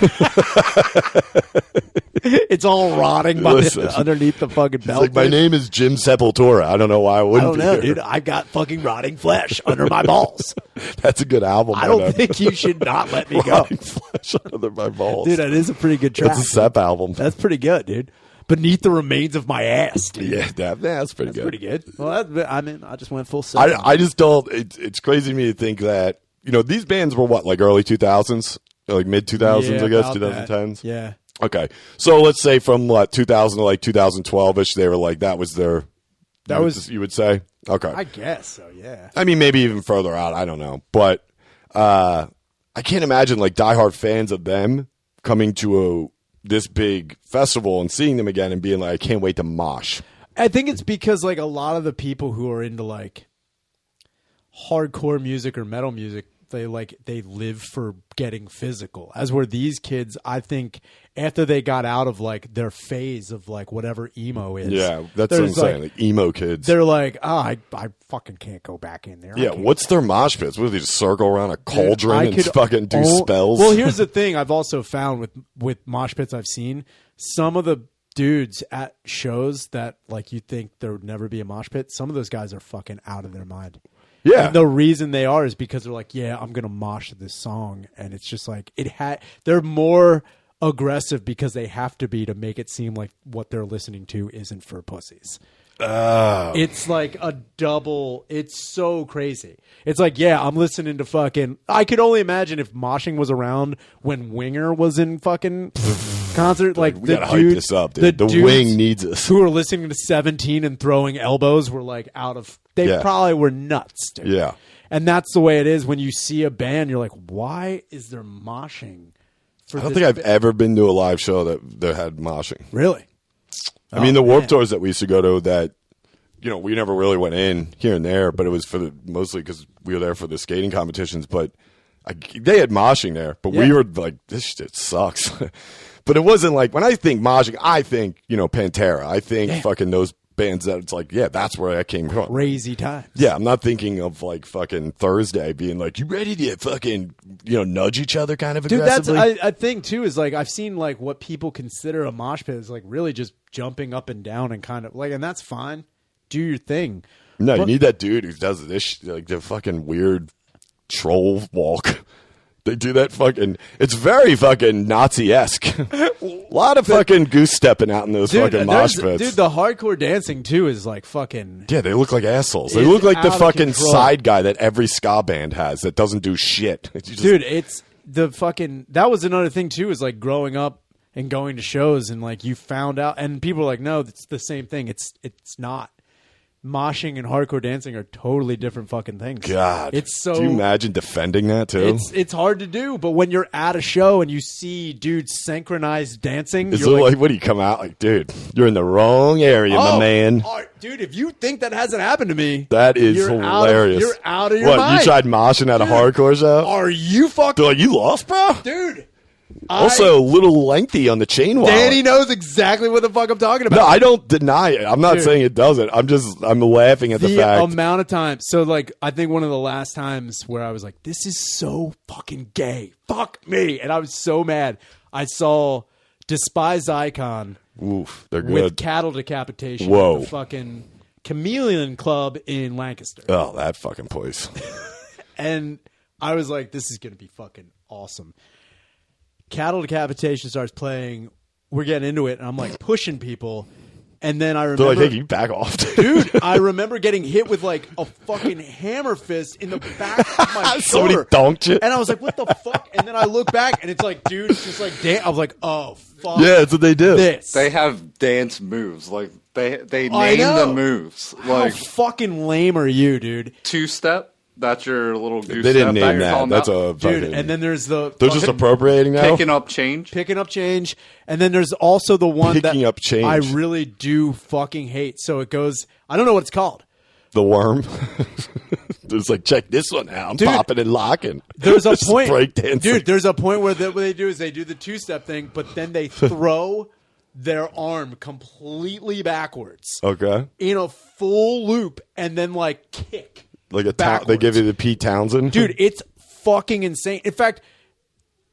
It's all rotting underneath the fucking belt. Like, my name is Jim Sepultura. I don't know why I wouldn't be here. Dude. I've got fucking rotting flesh under my balls. That's a good album. I don't think you should not let me go. Rotting flesh under my balls. Dude, that is a pretty good track. That's a Sep album. That's pretty good, dude. Beneath the remains of my ass, dude. Yeah, that's pretty good. Pretty good. Well, I just went full Sep. I just don't. It's crazy to me to think that, these bands were what, like early 2000s? Like mid 2000s, I guess, 2010s? Yeah. Okay. So let's say from 2000 to like 2012-ish, they were like, that was their... You would say? Okay. I guess so, yeah. I mean, maybe even further out. I don't know. But I can't imagine like diehard fans of them coming to this big festival and seeing them again and being like, I can't wait to mosh. I think it's because like a lot of the people who are into like hardcore music or metal music, they live for getting physical. As were these kids, I think, after they got out of like their phase of like whatever emo is. Yeah, that's what I'm saying. Like emo kids. They're like, I fucking can't go back in there. Yeah, what's their mosh pits? What do they just circle around a cauldron and fucking do spells? Well, here's the thing I've also found with mosh pits I've seen. Some of the dudes at shows that like you think there would never be a mosh pit, some of those guys are fucking out of their mind. Yeah. And the reason they are is because they're like, yeah, I'm going to mosh this song. And it's just like, they're more aggressive because they have to be to make it seem like what they're listening to isn't for pussies. Oh. It's like a double. It's so crazy. It's like, yeah, I'm listening to fucking. I could only imagine if moshing was around when Winger was in fucking concert. Like we the gotta dude, hype this up, dude. The Wing needs us. Who are listening to 17 and throwing elbows were like out of. They probably were nuts, dude. Yeah. And that's the way it is when you see a band. You're like, why is there moshing? I don't think I've ever been to a live show that had moshing. Really? I mean, the Warped Tours that we used to go to that, we never really went in here and there, but it was mostly because we were there for the skating competitions. But they had moshing there, but we were like, this shit sucks. But it wasn't like, when I think moshing, I think, Pantera. I think fucking those bands that it's like, yeah, that's where that came from. Crazy times. Yeah, I'm not thinking of like fucking Thursday being like, you ready to fucking, nudge each other kind of aggressively? Dude, that's I think too is like I've seen like what people consider a mosh pit is like really just jumping up and down and kind of like, and that's fine. Do your thing. No, you need that dude who does this, like the fucking weird troll walk. They do that fucking. It's very fucking Nazi-esque. A lot of fucking goose stepping out in those fucking mosh pits. Dude, the hardcore dancing too is like fucking. Yeah, they look like assholes. They look like the fucking side guy that every ska band has that doesn't do shit. Dude, it's the fucking. That was another thing too. Is like growing up and going to shows and like you found out and people are like, no, it's the same thing. It's not. Moshing and hardcore dancing are totally different fucking things. God, it's so. Do you imagine defending that too? It's hard to do, but when you're at a show and you see dudes synchronized dancing, it's like, what do you come out like, dude? You're in the wrong area, my man. Dude, if you think that hasn't happened to me, that is hilarious. You're out of your mind. You tried moshing at a hardcore show? Are you fucking? They're like, you lost, bro, dude. Also, a little lengthy on the chain wallet. Danny knows exactly what the fuck I'm talking about. No, I don't deny it. I'm not saying it doesn't. I'm laughing at the fact. The amount of time. So, like, I think one of the last times where I was like, this is so fucking gay. Fuck me. And I was so mad. I saw Despised Icon Oof, they're good. with cattle decapitation. Whoa. At the fucking Chameleon Club in Lancaster. Oh, that fucking place. And I was like, this is going to be fucking awesome. Cattle decapitation starts playing. We're getting into it, and I'm like pushing people. And then I remember, They're like, hey, you back off, dude. I remember getting hit with like a fucking hammer fist in the back of my Somebody shoulder. dunked you. And I was like, what the fuck? And then I look back, and it's like, dude, it's just like, damn. I was like, oh, fuck. Yeah, that's what they do. This. They have dance moves. Like they I name know. the moves. How Like fucking lame are you, dude? two-step. That's your little goose They didn't step name you're that. calling That's out. a Dude, fucking, and then there's the they're just appropriating now. Picking up change. picking up change, and then there's also the one Picking that up change. I really do fucking hate. So it goes, I don't know what it's called. The worm. It's like, check this one out. I'm Dude, popping and locking. There's a This is point, breakdancing. dude. There's a point where what they do is they do the two-step thing, but then they throw their arm completely backwards Okay. in a full loop, and then like kick. Like they backwards. give you the Pete Townsend. Dude, it's fucking insane. In fact,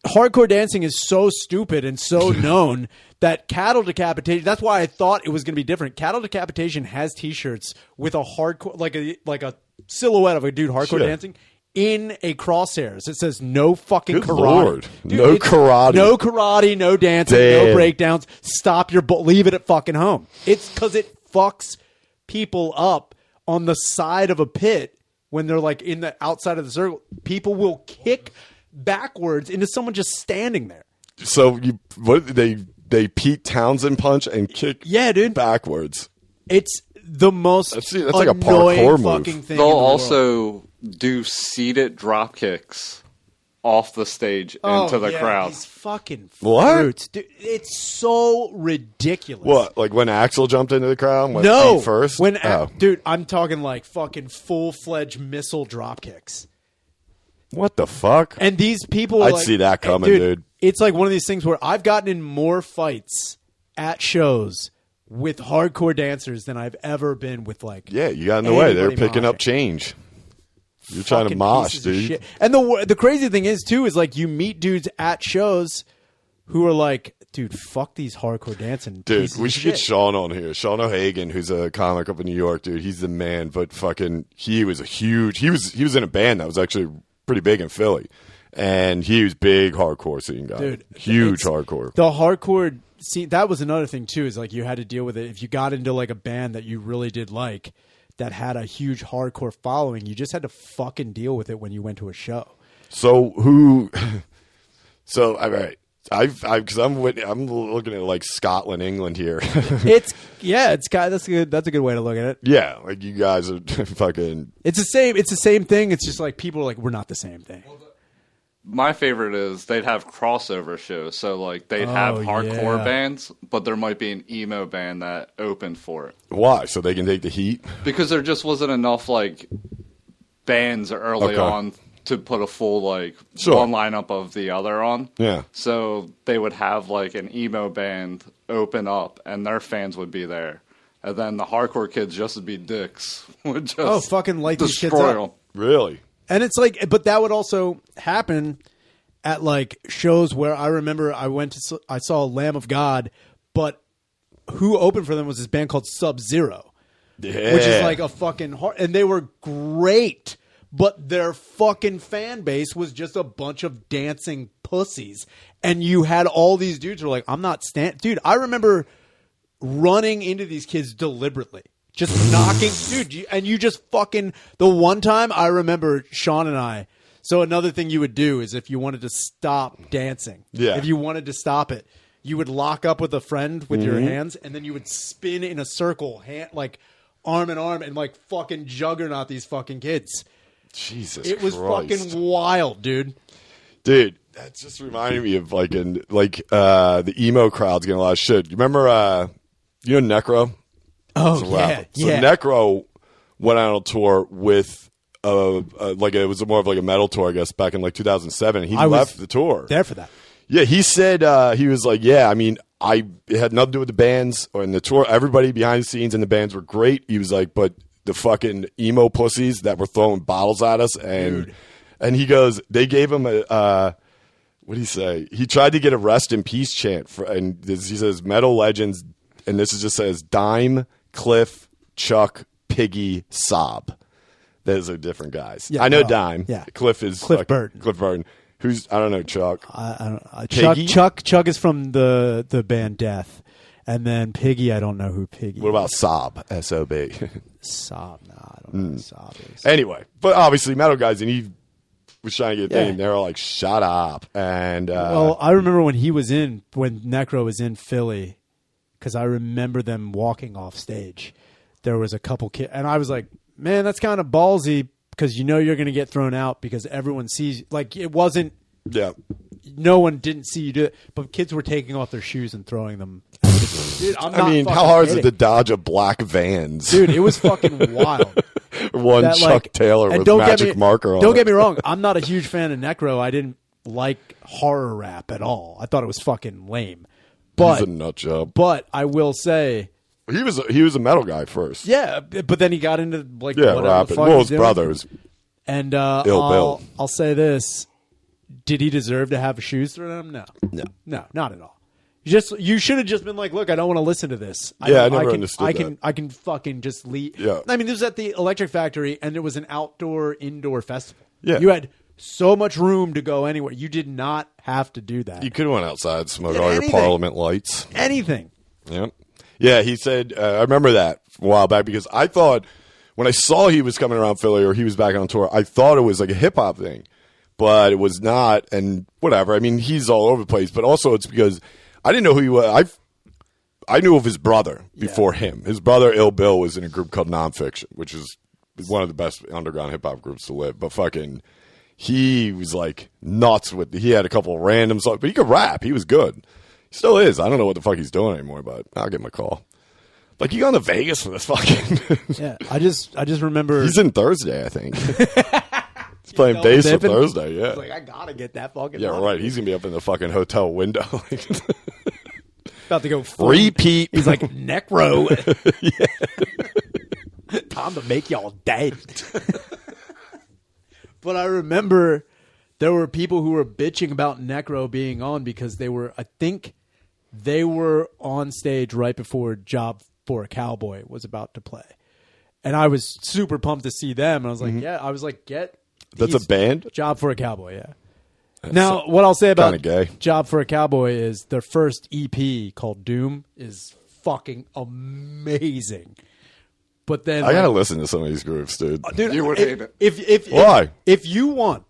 hardcore dancing is so stupid and so known that cattle decapitation, that's why I thought it was going to be different. Cattle decapitation has t-shirts with a hardcore, like a silhouette of a dude hardcore Shit. dancing in a crosshairs. It says no fucking Good karate. Lord. Dude, No it's karate. No karate, no dancing, Damn. no breakdowns. Stop your leave it at fucking home. It's because it fucks people up on the side of a pit. When they're like in the outside of the circle, people will kick backwards into someone just standing there. So they Pete Townsend punch and kick Yeah, dude. backwards. It's the most That's like a annoying parkour move. fucking thing. They'll in the world. also do seated drop kicks off the stage into the crowd. These fucking What? fruits, dude. It's so ridiculous. What? Like when Axel jumped into the crowd? Went No, feet first? when Oh. dude, I'm talking like fucking full-fledged missile drop kicks. What the fuck? And these people, are I'd like, see that coming, dude. It's like one of these things where I've gotten in more fights at shows with hardcore dancers than I've ever been with like. Yeah, you got in the way. They're anybody picking up moshing. change. You're trying to Fucking mosh, pieces of dude. shit. And the crazy thing is too is like you meet dudes at shows who are like, dude, fuck these hardcore dancing. Dude, pieces we of should shit. get Sean on here. Sean O'Hagan, who's a comic up in New York, dude. He's the man. But fucking, he was he was in a band that was actually pretty big in Philly, and he was big hardcore scene guy. Dude, huge it's- hardcore. The hardcore scene, that was another thing too, is like you had to deal with it. If you got into like a band that you really did like that had a huge hardcore following, you just had to fucking deal with it when you went to a show. So who? So all right, because I'm looking at like Scotland, England here. It's that's a good way to look at it. Yeah, like you guys are fucking. It's the same thing. It's just like people are like, we're not the same thing. My favorite is they'd have crossover shows. So like they'd have hardcore yeah. bands, but there might be an emo band that opened for it. Why? So they can take the heat. Because there just wasn't enough like bands early Okay. on to put a full like Sure. one lineup of the other on. Yeah. So they would have like an emo band open up and their fans would be there. And then the hardcore kids just would be dicks. Would just fucking light these kids destroy up. them. Really? And it's like, but that would also happen at like shows where I remember I saw Lamb of God, but who opened for them was this band called Sub-Zero, Yeah. which is like a fucking hard, and they were great, but their fucking fan base was just a bunch of dancing pussies. And you had all these dudes who were like, I'm not dude, I remember running into these kids deliberately. Just knocking, dude, and you just fucking, the one time I remember Sean and I, so another thing you would do is if you wanted to stop dancing, Yeah. if you wanted to stop it, you would lock up with a friend with your hands, and then you would spin in a circle, like arm in arm, and like fucking juggernaut these fucking kids. Jesus It was Christ. fucking wild, dude. Dude, that just reminded me of the emo crowd's getting a lot of shit. You remember you know Necro? Oh, It's a rapper. So yeah. Necro went out on tour with like it was more of like a metal tour, I guess, back in like 2007. He I was left the tour. There for that. Yeah, he said he was like, yeah, I mean, it had nothing to do with the bands or in the tour. Everybody behind the scenes in the bands were great. He was like, but the fucking emo pussies that were throwing bottles at us, and he goes, they gave him what did he say? He tried to get a rest in peace chant, he says metal legends, and this just says Dime, Cliff, Chuck, Piggy, Sob. Those are different guys. Yeah, I know Dime. Yeah. Cliff is Cliff Burton. Cliff Burton. Who's I don't know Chuck. Chuck is from the band Death, and then Piggy. I don't know who Piggy. What about Sob? S-O-B. Sob? No, I don't know who Sob is. Anyway, but obviously metal guys, and he was trying to get a thing. They were like, "Shut up!" And well, I remember when Necro was in Philly, because I remember them walking off stage. There was a couple kids, and I was like, "Man, that's kind of ballsy." Because you know you're going to get thrown out because everyone sees. Like, it wasn't. Yeah. No one didn't see you do it, but kids were taking off their shoes and throwing them. Dude, I mean, how hard is it to dodge a black Vans? Dude, it was fucking wild. Chuck Taylor with magic marker on Don't it. get me wrong. I'm not a huge fan of Necro. I didn't like horror rap at all. I thought it was fucking lame. But, he's a nut job. But I will say... He was a metal guy first. Yeah, but then he got into whatever rapping. the fuck Well, he's his doing. brothers. And Bill. I'll say this: did he deserve to have shoes thrown at him? No, not at all. You should have just been like, look, I don't want to listen to this. I never understood that. I can fucking just leave. Yeah. I mean, this was at the Electric Factory, and it was an indoor festival. Yeah. You had so much room to go anywhere. You did not have to do that. You could have went outside, smoked all your Parliament lights. Anything. Yep. Yeah, he said, I remember that a while back because I thought when I saw he was coming around Philly or he was back on tour, I thought it was like a hip hop thing, but it was not. And whatever. I mean, he's all over the place, but also it's because I didn't know who he was. I knew of his brother before him. His brother, Ill Bill, was in a group called Nonfiction, which is one of the best underground hip hop groups to live. But fucking, he was like nuts with. He had a couple of random songs, but he could rap. He was good. He still is. I don't know what the fuck he's doing anymore, but I'll give him a call. Like, you going to Vegas for this fucking... Yeah, I just remember... He's in Thursday, I think. He's playing bass for Thursday, yeah. He's like, I gotta get that fucking... Yeah, right. He's going to be up in the fucking hotel window. About to go... Repeat. He's like, Necro. Time to make y'all dead. But I remember... There were people who were bitching about Necro being on because they were on stage right before Job for a Cowboy was about to play. And I was super pumped to see them. And I was like, get That's a band? Job for a Cowboy, yeah. Now, what I'll say about gay. Job for a Cowboy is their first EP called Doom is fucking amazing. But then I got to listen to some of these groups, dude. Dude, You would hate it. Why? If you want,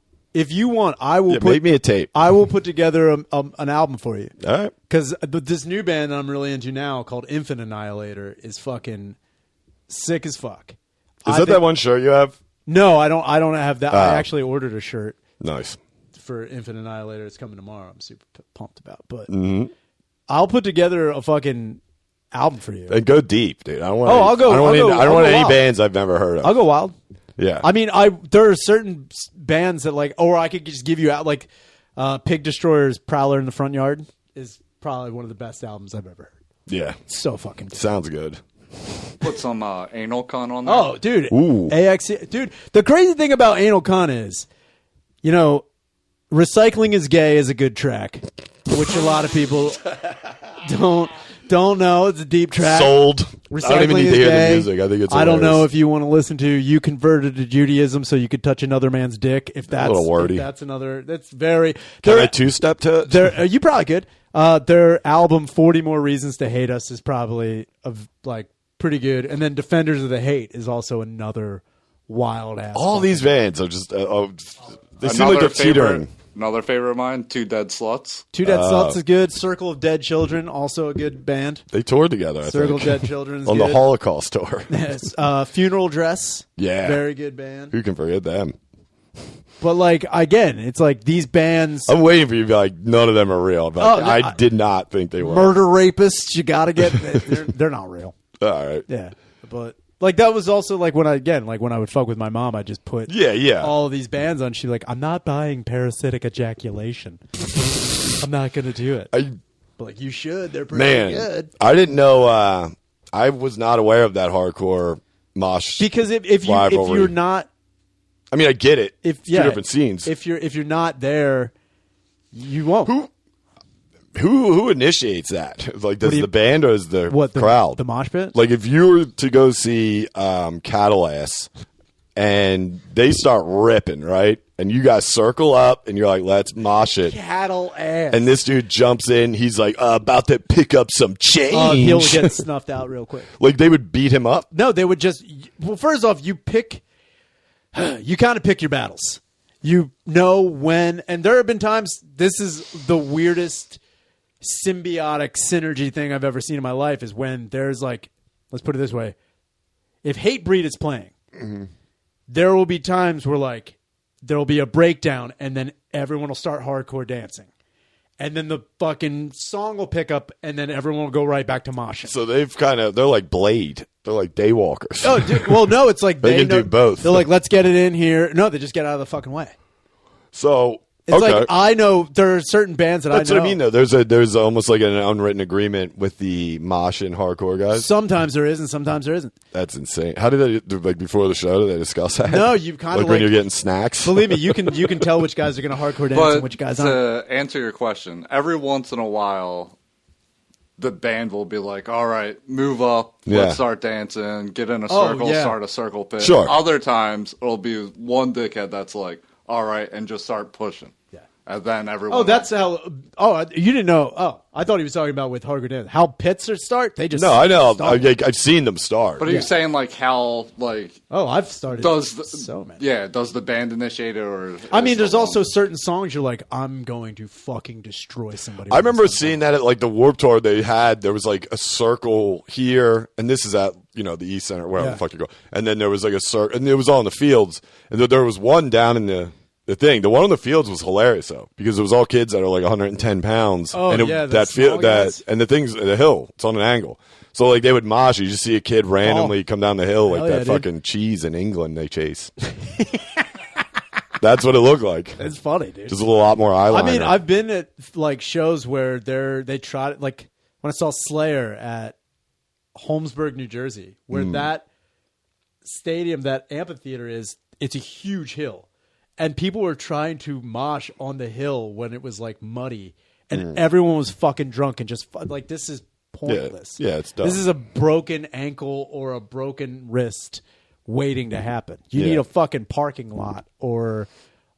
I will make me a tape. I will put together an album for you. All right. Because this new band that I'm really into now called Infinite Annihilator is fucking sick as fuck. Is that one shirt you have? No, I don't have that. I actually ordered a shirt. Nice. For Infinite Annihilator. It's coming tomorrow. I'm super pumped about. But I'll put together a fucking album for you. And go deep, dude. I don't want. I'll go. I don't want any wild. bands I've never heard of. I'll go wild. Yeah. I mean, there are certain bands that or I could just give you out Pig Destroyer's Prowler in the Front Yard is probably one of the best albums I've ever heard. Yeah. It's so fucking good. Sounds good. Put some anal con on there. Oh, dude. Ooh. Dude, the crazy thing about Anal Con is, Recycling is Gay is a good track, which a lot of people don't know. It's a deep track. Sold. Recycling I don't even need to is hear gay. the music. I think it's I don't know hilarious. if you want to listen to You Converted to Judaism so you could touch another man's dick. If that's a little wordy. That's very... Can I two-step to it? You probably could. Their album 40 More Reasons to Hate Us is probably pretty good. And then Defenders of the Hate is also another wild ass. All these bands are just... they seem like they're teetering. Another favorite of mine, Two Dead Sluts. Two Dead Sluts is good. Circle of Dead Children, also a good band. They toured together, I Circle think. of Dead Children is On good. the Holocaust tour. Yes. Funeral Dress. Yeah. Very good band. Who can forget them? But again, it's like these bands. I'm waiting for you to be like, none of them are real. But I did not think they were. Murder rapists, you got to get. They're not real. All right. Yeah. But that was also when I would fuck with my mom, I just put all of these bands on. She's like, I'm not buying Parasitic Ejaculation. I'm not going to do it. But you should. They're pretty good. I didn't know. I was not aware of that hardcore mosh. Because if you're not. I mean, I get it. Two different scenes. If you're not there, You won't. Who initiates that? Like, does the band or is the crowd? The mosh pit? Like, if you were to go see Cattle Ass and they start ripping, right? And you guys circle up and you're like, let's mosh it. Cattle Ass. And this dude jumps in. He's like, about to pick up some change. He'll get snuffed out real quick. Like, they would beat him up? No, they would just... Well, first off, you kind of pick your battles. You know when... And there have been times... This is the weirdest symbiotic synergy thing I've ever seen in my life, is when there's like... Let's put it this way. If Hatebreed is playing, there will be times where like... There will be a breakdown, and then everyone will start hardcore dancing. And then the fucking song will pick up, and then everyone will go right back to moshing. So they're like Blade. They're like daywalkers. Oh, dude, well, no, it's like they can do both. They're like, let's get it in here. No, they just get out of the fucking way. So it's like, I know there are certain bands that That's I know. what I mean, though. There's almost like an unwritten agreement with the mosh and hardcore guys. Sometimes there is, and sometimes there isn't. That's insane. How did they, like, before the show, did they discuss that? No, you kind of like when you're getting snacks. Believe me, you can tell which guys are going to hardcore dance and which guys aren't. To answer your question, every once in a while, the band will be like, all right, move up, let's start dancing, get in a circle, start a circle pit. Sure. Other times, it'll be one dickhead that's like, all right, and just start pushing. Yeah. And then everyone... Oh, that's how... Oh, you didn't know... Oh, I thought he was talking about with hardcore dance. How pits start? They just... No, I know. I've seen them start. But are you saying, like, how, like... Oh, I've started so many. Yeah, does the band initiate it, or... I mean, there's also certain songs you're like, I'm going to fucking destroy somebody. I remember seeing that at, like, the Warped Tour they had. There was, like, a circle here, and this is at, the East Center, wherever the fuck you go. And then there was, like, a circle, and it was all in the fields. And there was one down in the thing. The one on the fields was hilarious, though, because it was all kids that are like 110 pounds. Oh, and yeah, and the thing's the hill. It's on an angle. So, like, they would mosh. You just see a kid randomly come down the hill like that fucking cheese in England they chase. That's what it looked like. It's funny, dude. Just a lot more eyeliner. I mean, I've been at, like, shows where they tried, like, when I saw Slayer at Holmesburg, New Jersey, where that stadium, that amphitheater is, it's a huge hill. And people were trying to mosh on the hill when it was, like, muddy. And everyone was fucking drunk and just, like, this is pointless. Yeah, it's dumb. This is a broken ankle or a broken wrist waiting to happen. You need a fucking parking lot or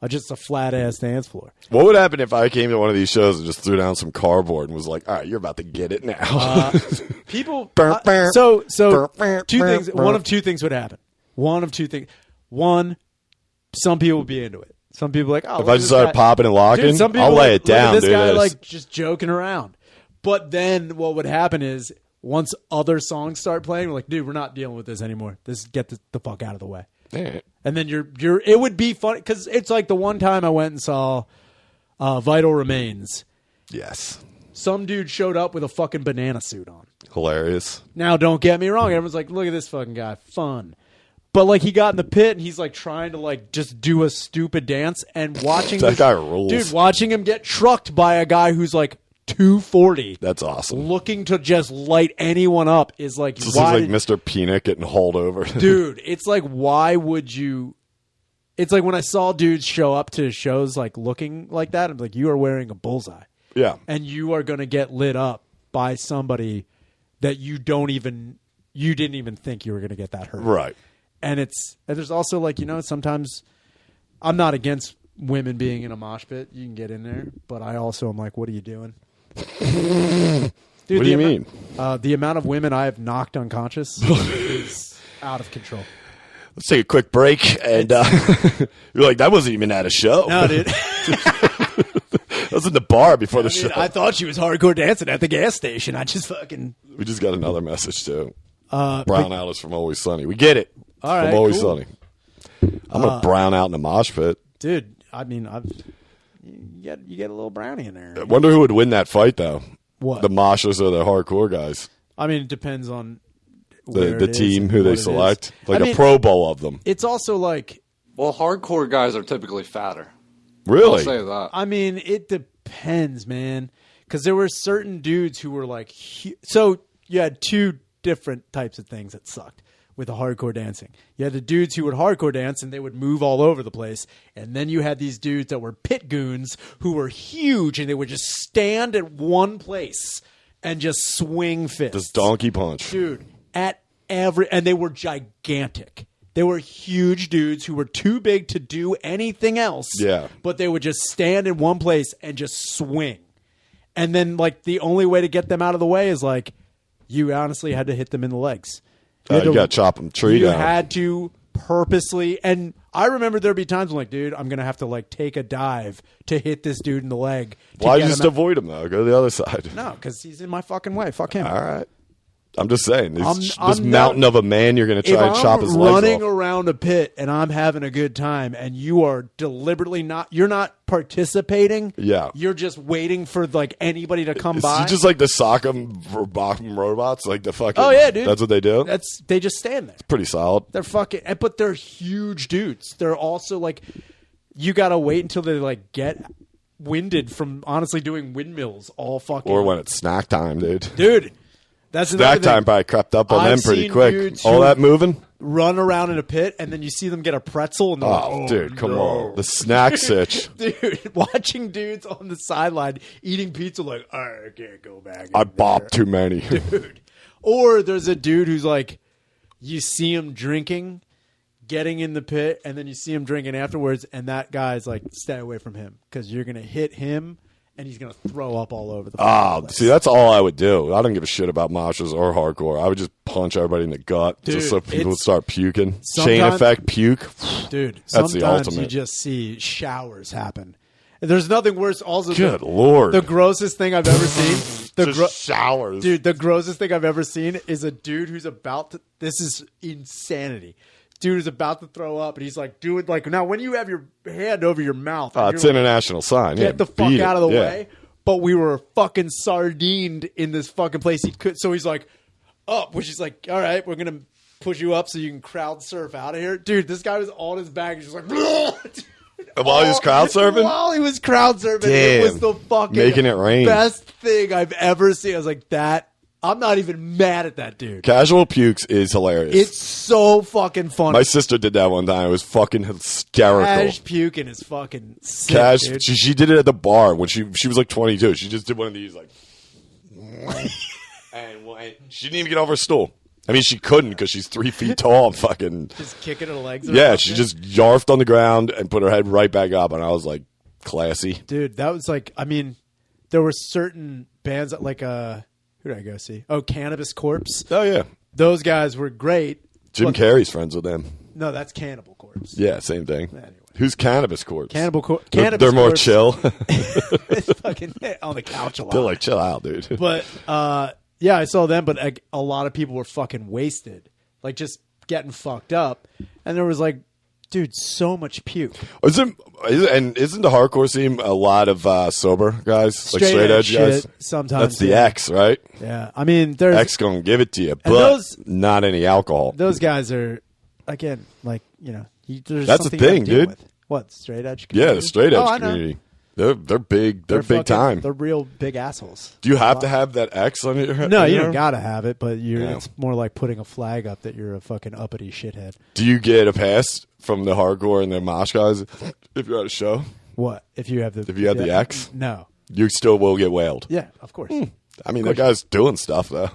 just a flat-ass dance floor. What would happen if I came to one of these shows and just threw down some cardboard and was like, all right, you're about to get it now? People... so two things. One of two things would happen. One of two things. One... Some people would be into it. Some people are like, oh, if I just started popping and locking, dude, some people I'll lay it down. This dude, guy like just joking around. But then what would happen is once other songs start playing, we're like, dude, we're not dealing with this anymore. Get the fuck out of the way. Right. And then it would be funny because it's like the one time I went and saw Vital Remains. Yes. Some dude showed up with a fucking banana suit on. Hilarious. Now, don't get me wrong. Everyone's like, look at this fucking guy. Fun. But, like, he got in the pit, and he's, like, trying to, like, just do a stupid dance. And watching that guy rules. Dude, watching him get trucked by a guy who's, like, 240. That's awesome. Looking to just light anyone up is, like... This is like Mr. Peanut getting hauled over. Dude, it's like, why would you... It's like when I saw dudes show up to shows, like, looking like that, I'm like, you are wearing a bullseye. Yeah. And you are going to get lit up by somebody that you didn't even think you were going to get that hurt. Right. And there's also, like, sometimes I'm not against women being in a mosh pit. You can get in there. But I also am like, what are you doing? Dude, what do you mean? The amount of women I have knocked unconscious is out of control. Let's take a quick break. And you're like, that wasn't even at a show. No, dude. That was in the bar before the show. I thought she was hardcore dancing at the gas station. We just got another message, too. Brown out is from Always Sunny. We get it. All right, from Always cool. Sunny. I'm going to brown out in a mosh pit. Dude, I mean, you get a little brownie in there. I wonder who would win that fight, though. What? The moshers or the hardcore guys? I mean, it depends on the team, who they select. Like a Pro Bowl of them. It's also like... Well, hardcore guys are typically fatter. Really? I'll say that. I mean, it depends, man. Because there were certain dudes who were like... So you had two different types of things that sucked. with the hardcore dancing. You had the dudes who would hardcore dance and they would move all over the place. And then you had these dudes that were pit goons who were huge and they would just stand at one place and just swing fists. This donkey punch. Dude, and they were gigantic. They were huge dudes who were too big to do anything else. Yeah. But they would just stand in one place and just swing. And then, like, the only way to get them out of the way is, like, you honestly had to hit them in the legs. You got to chop them tree down. You had to purposely, and I remember there'd be times when, like, dude, I'm going to have to, like, take a dive to hit this dude in the leg. Why just avoid him, though? Go to the other side. No, because he's in my fucking way. Fuck him. All right. I'm just saying, this mountain of a man, you're going to try and chop his legs off. If I'm running around a pit and I'm having a good time and you are deliberately you're not participating. Yeah. You're just waiting for, like, anybody to come by. It's just like the sock'em robots, like the fucking... Oh, yeah, dude. That's what they do? They just stand there. It's pretty solid. They're fucking... But they're huge dudes. They're also, like... You got to wait until they, like, get winded from, honestly, doing windmills all fucking... Or when it's snack time, dude. Dude... That's snack time probably crept up on them pretty quick. All that moving, run around in a pit, and then you see them get a pretzel. And they're dude, come on, the snack sitch, dude. Watching dudes on the sideline eating pizza, like I can't go back. I bopped too many, dude. Or there's a dude who's like, you see him drinking, getting in the pit, and then you see him drinking afterwards, and that guy's like, stay away from him because you're gonna hit him. And he's going to throw up all over the place. See, that's all I would do. I don't give a shit about moshes or hardcore. I would just punch everybody in the gut just so people would start puking. Chain effect, puke. Dude, that's the ultimate. Sometimes you just see showers happen. And there's nothing worse. Also, good Lord. The grossest thing I've ever seen. Showers. Dude, the grossest thing I've ever seen is a dude who's about to... This is insanity. Dude is about to throw up, and he's like, doing like, now when you have your hand over your mouth, it's international sign. Get the fuck out of the way. But we were fucking sardined in this fucking place. So he's like, up, which is like, all right, we're gonna push you up so you can crowd surf out of here, dude. This guy was on his back, he's just like, while he was crowd surfing. While he was crowd surfing, damn, it was the fucking making it rain. Best thing I've ever seen. I was like, that. I'm not even mad at that dude. Casual pukes is hilarious. It's so fucking funny. My sister did that one time. It was fucking hysterical. Cash puking is fucking sick, dude. She did it at the bar when she was like 22. She just did one of these like, and she didn't even get off her stool. I mean, she couldn't because she's 3 feet tall and fucking just kicking her legs. Yeah, she just yarfed on the ground and put her head right back up, and I was like, classy, dude. That was like, I mean, there were certain bands that like who did I go see? Oh, Cannabis Corpse. Oh, yeah. Those guys were great. Jim Carrey's friends with them. No, that's Cannibal Corpse. Yeah, same thing. Anyway. Who's Cannabis Corpse? They're more chill. It's fucking on the couch a lot. They're like, chill out, dude. But, yeah, I saw them, but a lot of people were fucking wasted. Like, just getting fucked up. And there was like, dude, so much puke. Isn't the hardcore scene a lot of sober guys, like straight edge guys? Sometimes that's the X, right? Yeah, I mean, there's X gonna give it to you, but not any alcohol. Those guys are, again, like there's that's the thing, dude. With. What straight edge? Community? Yeah, the straight edge community. They're big. They're big time. They're real big assholes. Do you have to have that X on your head? No, you don't gotta have it, but it's more like putting a flag up that you're a fucking uppity shithead. Do you get a pass from the hardcore and the mosh guys if you're at a show? What if you have the X? No, you still will get whaled. Yeah, of course. I mean, that guy's doing stuff though.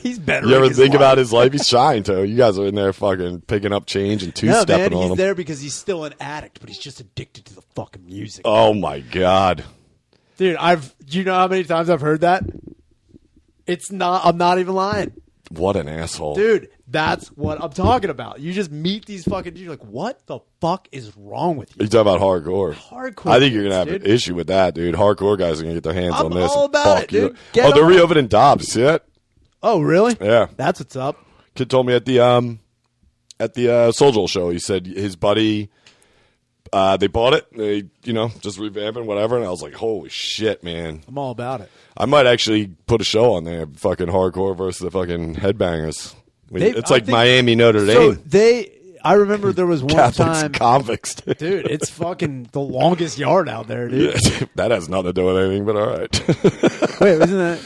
He's better. You ever think about his life? He's trying to. You guys are in there fucking picking up change and two-stepping on him. He's there because he's still an addict, but he's just addicted to the fucking music. Oh my god. Dude, you know how many times I've heard that? I'm not even lying. What an asshole. Dude, that's what I'm talking about. You just meet these fucking dudes, you're like, what the fuck is wrong with you? You talking about hardcore. Hardcore. I think you're going to have an issue with that, dude. Hardcore guys are going to get their hands on this. I'm all about it, dude. They're reopening Dobbs. See that? Oh, really? Yeah. That's what's up. Kid told me at the Souljoel show, he said his buddy... they bought it. They, just revamping, whatever. And I was like, holy shit, man. I'm all about it. I might actually put a show on there, fucking hardcore versus the fucking headbangers. It's like Miami, Notre Dame. I remember there was one Catholics time. And convicts. Dude, it's fucking the longest yard out there, dude. Yeah, that has nothing to do with anything, but all right. Wait, isn't that?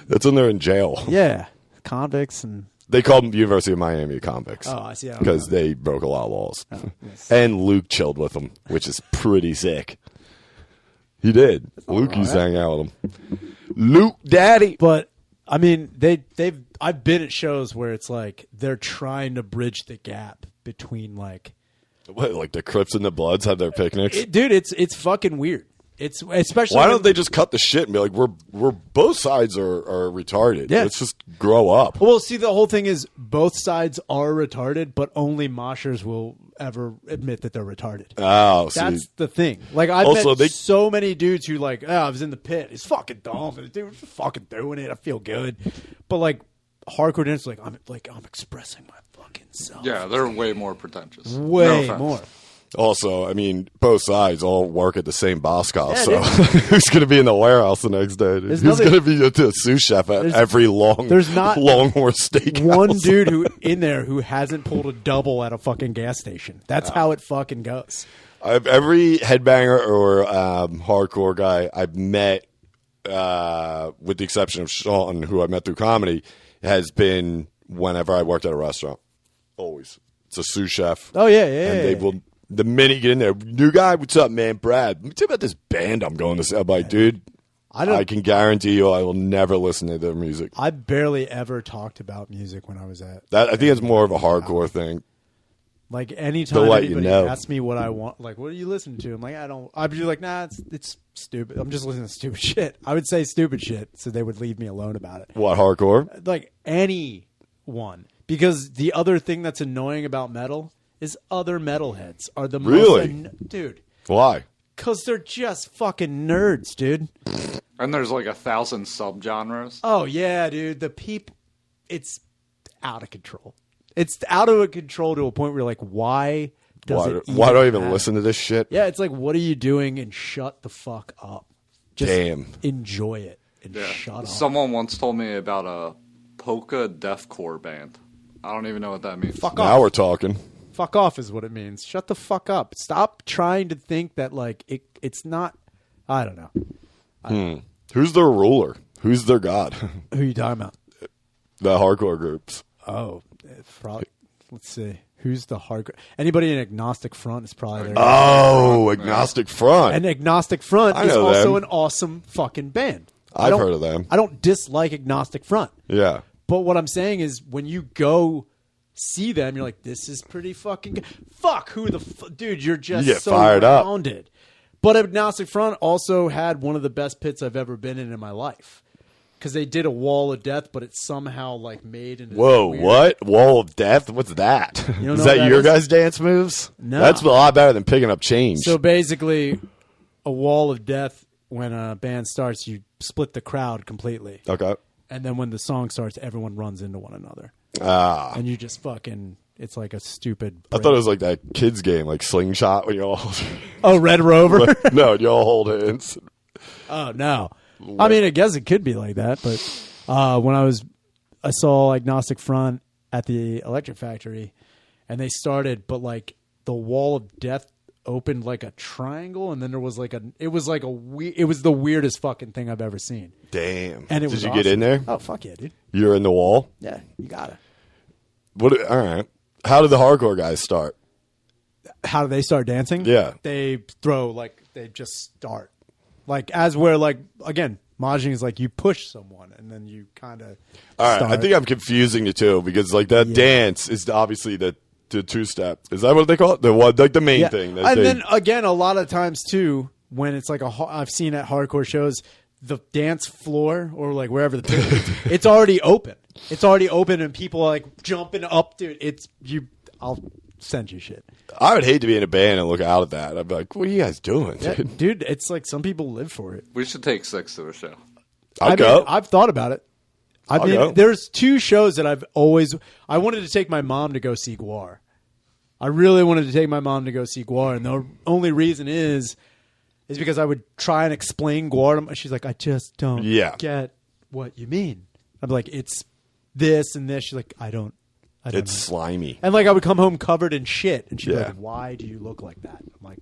That's when they're in jail. Yeah. Convicts and. They called the University of Miami convicts. Oh, I see. Because they broke a lot of laws. Oh, yes. And Luke chilled with them, which is pretty sick. He did. Luke used to hang out with him. Luke Daddy. But I mean, I've been at shows where it's like they're trying to bridge the gap between like the Crips and the Bloods had their picnics? Dude, it's fucking weird. It's especially. Why don't they just cut the shit and be like, we're both sides are retarded. Yeah. Let's just grow up. Well, see, the whole thing is both sides are retarded, but only moshers will ever admit that they're retarded. Oh, that's the thing. Like I've met so many dudes who like, I was in the pit. It's fucking dumb. Dude, we're fucking doing it. I feel good. But like hardcore dancers, I'm expressing my fucking self. Yeah, they're way more pretentious. Way more. Also, I mean, both sides all work at the same boss house, so who's going to be in the warehouse the next day? Who's going to be a sous chef at every Longhorse steak? One dude who hasn't pulled a double at a fucking gas station. That's how it fucking goes. Every headbanger or hardcore guy I've met, with the exception of Sean, who I met through comedy, has been whenever I worked at a restaurant. Always. It's a sous chef. Oh, yeah. And they will... The minute you get in there, new guy, what's up, man? Brad, let me tell you about this band I'm going to see. I'm like, dude, I can guarantee you I will never listen to their music. I barely ever talked about music when I was at that. I think it's more of a hardcore thing. Like anytime anybody asks me what I want, like, what are you listening to? I'm like, I'd be like, nah, it's stupid. I'm just listening to stupid shit. I would say stupid shit, so they would leave me alone about it. What, hardcore? Like any one. Because the other thing that's annoying about metal is other metalheads are the most... Dude. Why? Because they're just fucking nerds, dude. And there's like 1,000 subgenres. Oh, yeah, dude. It's out of control. It's out of control to a point where you're like, why do I even listen to this shit? Yeah, it's like, what are you doing? And shut the fuck up. Just enjoy it and shut up. Someone once told me about a polka deathcore band. I don't even know what that means. Fuck off. Now we're talking. Fuck off is what it means. Shut the fuck up. Stop trying to think that like it's not. I don't know. Who's their ruler? Who's their god? Who are you talking about? The hardcore groups. Oh, probably. Let's see. Who's the hardcore? Anybody in Agnostic Front is probably there. Oh, Agnostic Front. And Agnostic Front is also an awesome fucking band. I've heard of them. I don't dislike Agnostic Front. Yeah. But what I'm saying is when you go see them, you're like, this is pretty fucking good. Fuck, who the dude, you're just you get so fired rounded. But Agnostic Front also had one of the best pits I've ever been in my life. Because they did a wall of death, but it's somehow like made into what? Wall of death? What's that? Is that your guys' dance moves? No. That's a lot better than picking up change. So basically, a wall of death, when a band starts, you split the crowd completely. Okay. And then when the song starts, everyone runs into one another. And you just fucking, it's like a stupid... I thought it was like that kids game, like Slingshot, when you all... Oh, Red Rover? No, you all hold hands. Oh, no. I mean, I guess it could be like that, but when I saw Agnostic Front at the Electric Factory, and they started, but like the wall of death opened like a triangle, and then there was like it was the weirdest fucking thing I've ever seen. Damn. And Did you get in there? Oh, fuck yeah, dude. You're in the wall? Yeah, you got it. All right. How did the hardcore guys start? How do they start dancing? Yeah. They just start. Like, as where, like, again, moshing is like you push someone and then you kind of All right, I think I'm confusing the two because, like, that dance is obviously the two-step. Is that what they call it? The main thing. Then, again, a lot of times, too, when it's like I've seen at hardcore shows, the dance floor or, like, wherever the pit is, it's already open. It's already open and people are, like, jumping up. Dude, I'll send you shit. I would hate to be in a band and look out at that. I'd be like, what are you guys doing? Yeah, dude, it's like some people live for it. We should take 6 to the show. I'll go. I've thought about it. There's 2 shows that I wanted to take my mom to go see Guar. I really wanted to take my mom to go see Guar, and the only reason is because I would try and explain Guar to her. She's like, I just don't get what you mean. I'd be like, it's this and this. She's like, I don't it's know. slimy. And like I would come home covered in shit, and she'd be like, why do you look like that? I'm like,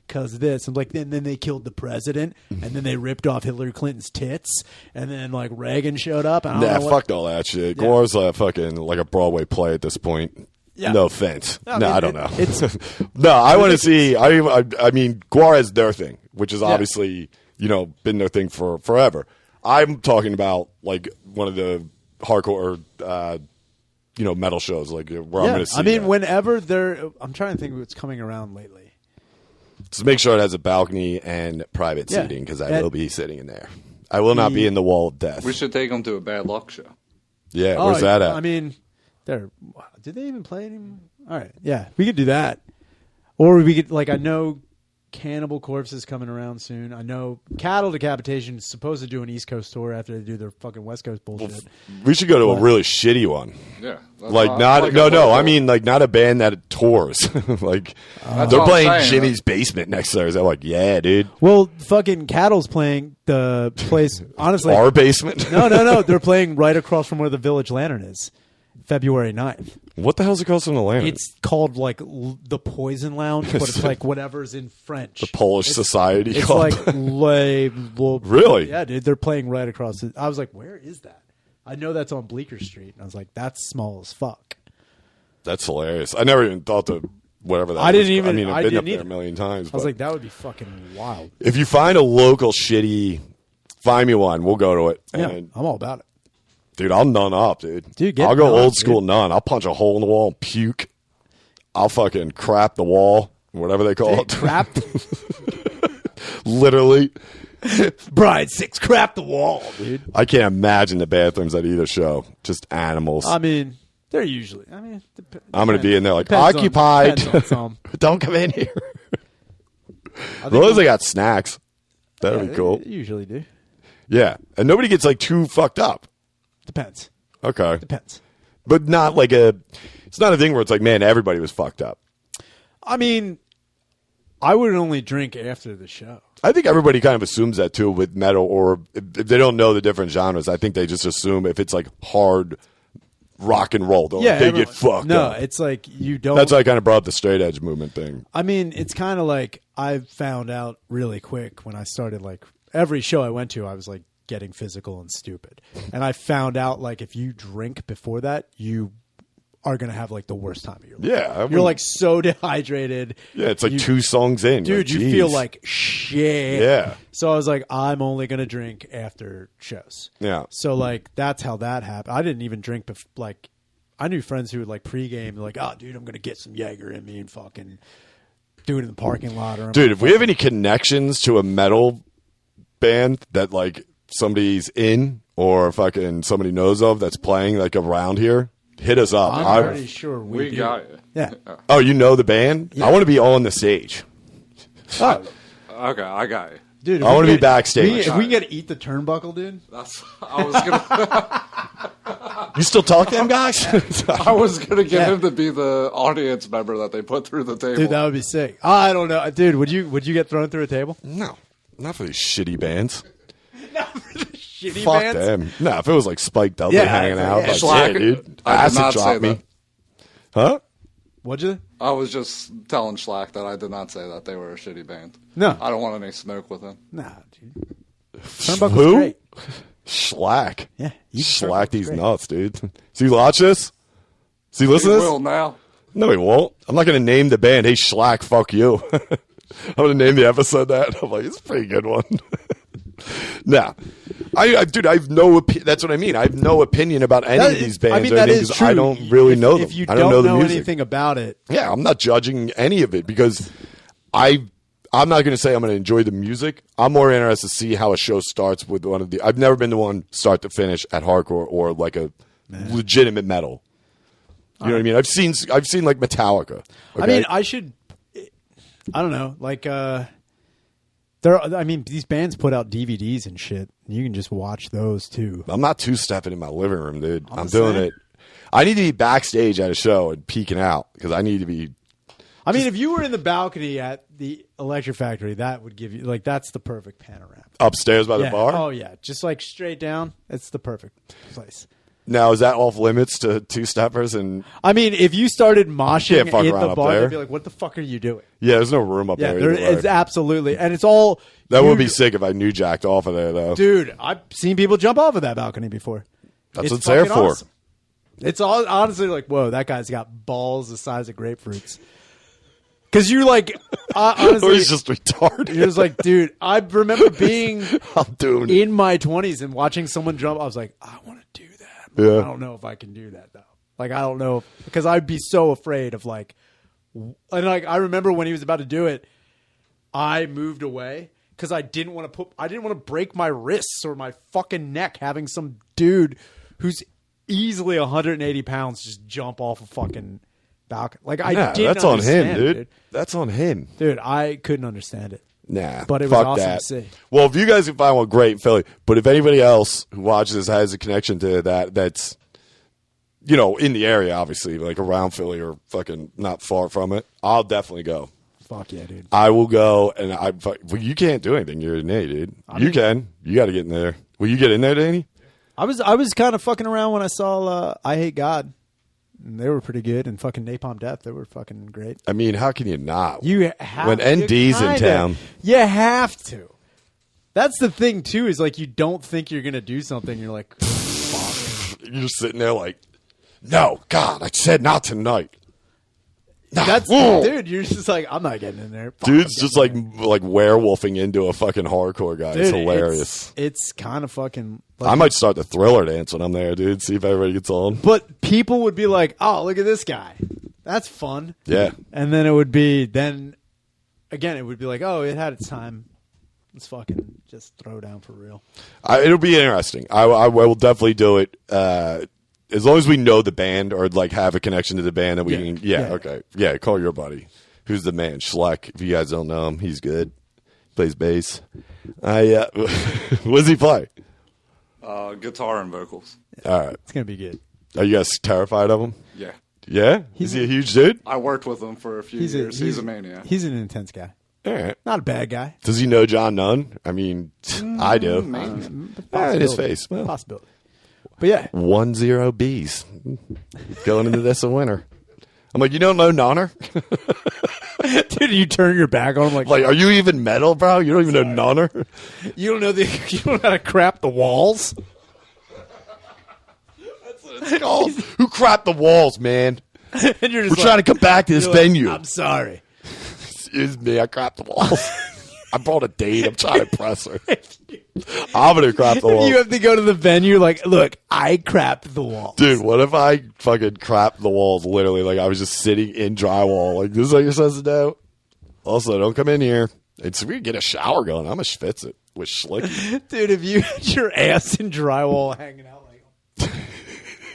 because of this. I'm like, and then they killed the president, and then they ripped off Hillary Clinton's tits, and then like Reagan showed up. And I don't know fuck all that shit. Yeah. Gore's fucking like a Broadway play at this point. Yeah. No offense. I don't know. No, I want to see. I mean, Gore has their thing, which is obviously been their thing for forever. I'm talking about like one of the hardcore, metal shows, like where I'm going to see. I mean, whenever I'm trying to think of what's coming around lately. Just make sure it has a balcony and private seating, because I will be sitting in there. I will not be in the wall of death. We should take them to a Bad Luck show. Yeah, where's that at? I mean, did they even play anymore? All right, yeah, we could do that. Or we could, like, I know Cannibal Corpse is coming around soon. I know Cattle Decapitation is supposed to do an East Coast tour after they do their fucking West Coast bullshit. Well, we should go to a really shitty one. Yeah. I mean, like, not a band that tours. Like, they're playing Jimmy's Basement next Thursday. I'm like, yeah, dude. Well, fucking Cattle's playing the place, honestly. Our basement? No. They're playing right across from where the Village Lantern is. February 9th. What the hell's it called from the Lantern? It's called like the Poison Lounge, but it's like whatever's in French. The Polish Society it's Club. Like really? Yeah, dude. They're playing right across it. I was like, where is that? I know that's on Bleecker Street. And I was like, that's small as fuck. That's hilarious. I never even thought to whatever that was. I didn't even. I mean, I've been up there either. a million times. I was like, that would be fucking wild. If you find a local shitty, find me one. We'll go to it. Yeah, I'm all about it. Dude, I'll nun up, dude. I'll go old school nun. I'll punch a hole in the wall and puke. I'll fucking crap the wall, whatever they call it. Crap? Literally. Bride 6, crap the wall, dude. I can't imagine the bathrooms at either show. Just animals. I mean, they're usually. I mean, I'm going to be in there like, occupied. Don't come in here. As long as they got snacks. That'd be cool. They usually do. Yeah. And nobody gets like too fucked up. Depends. Okay. Depends. But not like it's not a thing where it's like, man, everybody was fucked up. I mean, I would only drink after the show. I think everybody kind of assumes that too with metal, or if they don't know the different genres, I think they just assume if it's like hard rock and roll, they get fucked up. No, it's like you don't. That's why I kind of brought up the straight edge movement thing. I mean, it's kind of like I found out really quick when I started, like, every show I went to, I was like, getting physical and stupid. And I found out, like, if you drink before that, you are going to have like the worst time of your life. Yeah. You're like so dehydrated. Yeah, it's like 2 songs in. Dude, you feel like shit. Yeah. So I was like, I'm only going to drink after shows. Yeah. So like that's how that happened. I didn't even drink like I knew friends who would like pregame like, oh dude, I'm going to get some Jaeger in me and fucking do it in the parking lot. Or dude, if we have any connections to a metal band that like somebody's in or fucking somebody knows of that's playing like around here, hit us up. I'm pretty sure we got it. Yeah. Oh, you know the band? Yeah. I want to be on the stage. Oh. Okay, I got it. Dude, I want to be backstage. If we can get Eat the Turnbuckle, dude. I was gonna. You still talk to them guys? I was gonna get him to be the audience member that they put through the table. Dude, that would be sick. I don't know, dude. Would you get thrown through a table? No, not for these shitty bands. Not for the shitty Fuck bands. them. No, if it was like Spike Dudley hanging out, like, Slack, yeah, dude. I did Acid not drop say me. that. Huh? What'd you? I was just telling Schlack that I did not say that they were a shitty band. No. I don't want any smoke with him. Nah, dude. Turnbuckle's great. Schlack. Yeah. Schlack these nuts, dude. See you watch this? See you listen to this? He will now. No, he won't. I'm not going to name the band, hey, Schlack, fuck you. I'm going to name the episode that. I'm like, it's a pretty good one. Nah. Dude, I have no opinion. That's what I mean. I have no opinion about any of these bands. I mean, that is true. I don't really know them. If you I don't know the music. anything about it. Yeah, I'm not judging any of it because I'm not going to say I'm going to enjoy the music. I'm more interested to see how a show starts with one of the. I've never been the one start to finish at hardcore or like a legitimate metal. You know what I mean? I've seen like Metallica. Okay? I mean, I don't know. Like, these bands put out DVDs and shit. You can just watch those too. I'm not two-stepping in my living room, dude. I'm doing it. I need to be backstage at a show and peeking out because I need to be. I mean, if you were in the balcony at the Electric Factory, that would give you like that's the perfect panorama. Upstairs by the bar? Oh yeah, just like straight down. It's the perfect place. Now, is that off limits to two-steppers? And I mean, if you started moshing fuck in around the up bar, there. they'd be like, what the fuck are you doing? yeah, there's no room up Yeah, there. it's absolutely. And it's all... That would be sick if I knew jacked off of there, though. Dude, I've seen people jump off of that balcony before. That's what it's there for. Awesome. It's all honestly like, whoa, that guy's got balls the size of grapefruits. Because you're like, honestly, or he's just retarded. You're just like, dude, I remember being I'm doing in my 20s and watching someone jump. I was like, I want to do that. But Yeah. I don't know if I can do that, though. Like, I don't know. Because I'd be so afraid of, like, and like, I remember when he was about to do it, I moved away because I didn't want to break my wrists or my fucking neck having some dude who's easily 180 pounds just jump off a fucking balcony. Like, that's on him, dude. That's on him. Dude, I couldn't understand it. Nah, but it was awesome that. to see. Well, if you guys can find one, great in Philly. But if anybody else who watches this has a connection to that's, you know, in the area, obviously, like around Philly or fucking not far from it, I'll definitely go. Fuck yeah, dude. I will go, and well, you can't do anything. You're an A, dude. You can. You got to get in there. Will you get in there, Danny? I was kind of fucking around when I saw I Hate God. And they were pretty good. And fucking Napalm Death, they were fucking great. I mean, how can you not? You have when ND's in town. You have to. That's the thing, too, is like you don't think you're going to do something. You're like, fuck. You're just sitting there like, no, God, I said not tonight. That's dude. You're just like, I'm not getting in there. Fuck, dude's just like werewolfing into a fucking hardcore guy. Dude, it's hilarious. It's kind of fucking. Like, I might start the Thriller dance when I'm there, dude. See if everybody gets on. But people would be like, "Oh, look at this guy. That's fun." Yeah. And then it would be it would be like, "Oh, it had its time. Let's fucking just throw down for real." It'll be interesting. I will definitely do it. As long as we know the band or like have a connection to the band that we can. Yeah, okay. Yeah, call your buddy. Who's the man? Schleck. If you guys don't know him, he's good. Plays bass. What does he play? Guitar and vocals. All right. It's going to be good. Are you guys terrified of him? Yeah. Yeah? Is he a huge dude? I worked with him for a few years. He's a maniac. He's an intense guy. All right. Not a bad guy. Does he know John Nunn? I mean, I do. Maybe. In his face. Well, possibility. But yeah. 10 Bs. Going into this a winner. I'm like, you don't know Nonner? Dude, you turn your back on him like, are you even metal, bro? You don't even know Nonner? You don't know how to crap the walls? That's what it's called. Who crapped the walls, man? And you're just We're trying to come back to this venue. I'm sorry. Excuse me, I crapped the walls. I brought a date. I'm trying to impress her. I'm going to crap the walls. You have to go to the venue like, look, I crapped the walls. Dude, what if I fucking crapped the walls literally? Like I was just sitting in drywall. Like, this is what you're supposed to do? Also, don't come in here. It's we get a shower going. I'm going to schwitz it with Schlicky. Dude, if you had your ass in drywall hanging out like...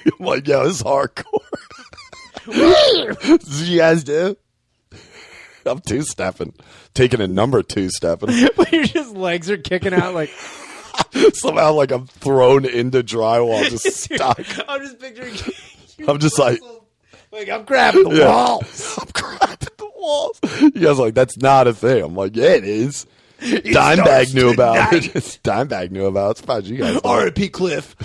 I'm like, yo, this is hardcore. This is what you guys do? I'm two-stepping. Taking a number two-stepping. But your just legs are kicking out like... Somehow, like, I'm thrown into drywall, just stuck. I'm just picturing you. I'm just like... I'm grabbing the walls. I'm grabbing the walls. You guys are like, that's not a thing. I'm like, yeah, it is. Dimebag knew about it. Dimebag knew about it. Surprised you guys. R.I.P. Cliff.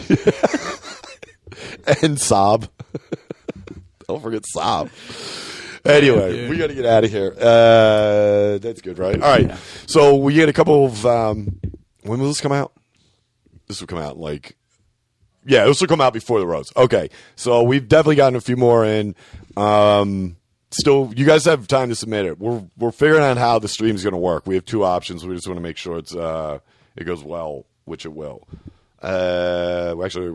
And Sob. Don't forget Sob. Anyway, we got to get out of here. That's good, right? All right. Yeah. So we get a couple of... when will this come out? This will come out this will come out before the Rose. Okay. So we've definitely gotten a few more in. Still, you guys have time to submit it. We're figuring out how the stream is going to work. We have two options. We just want to make sure it goes well, which it will. We're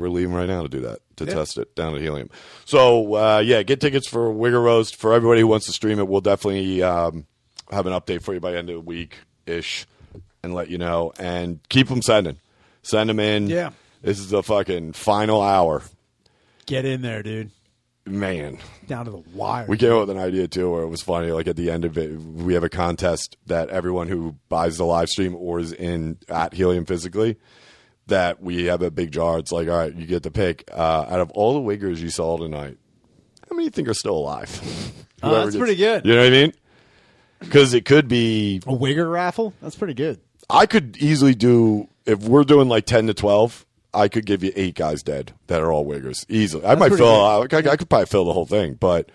leaving right now to do that, to test it down at Helium. So, get tickets for Wigger Roast. For everybody who wants to stream it, we'll definitely have an update for you by the end of the week-ish and let you know. And keep them sending. Send them in. Yeah. This is the fucking final hour. Get in there, dude. Man. Down to the wire. We came up with an idea, too, where it was funny. Like, at the end of it, we have a contest that everyone who buys the live stream or is at Helium physically, that we have a big jar. It's like, all right, you get to pick. Out of all the Wiggers you saw tonight, how many do you think are still alive? That's pretty good. You know what I mean? Because it could be... A Wigger raffle? That's pretty good. I could easily do... If we're doing like 10 to 12, I could give you 8 guys dead that are all wiggers easily. I could probably fill the whole thing, but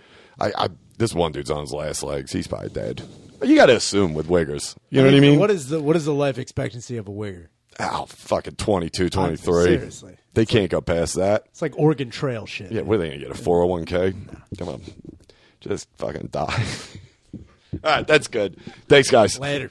this one dude's on his last legs. He's probably dead. You got to assume with wiggers. You know what I mean? What is the life expectancy of a wigger? Oh, fucking 22, 23. Seriously. They can't go past that. It's like Oregon Trail shit. Yeah, what are they going to get, a 401k? No. Come on. Just fucking die. All right, that's good. Thanks, guys. Later.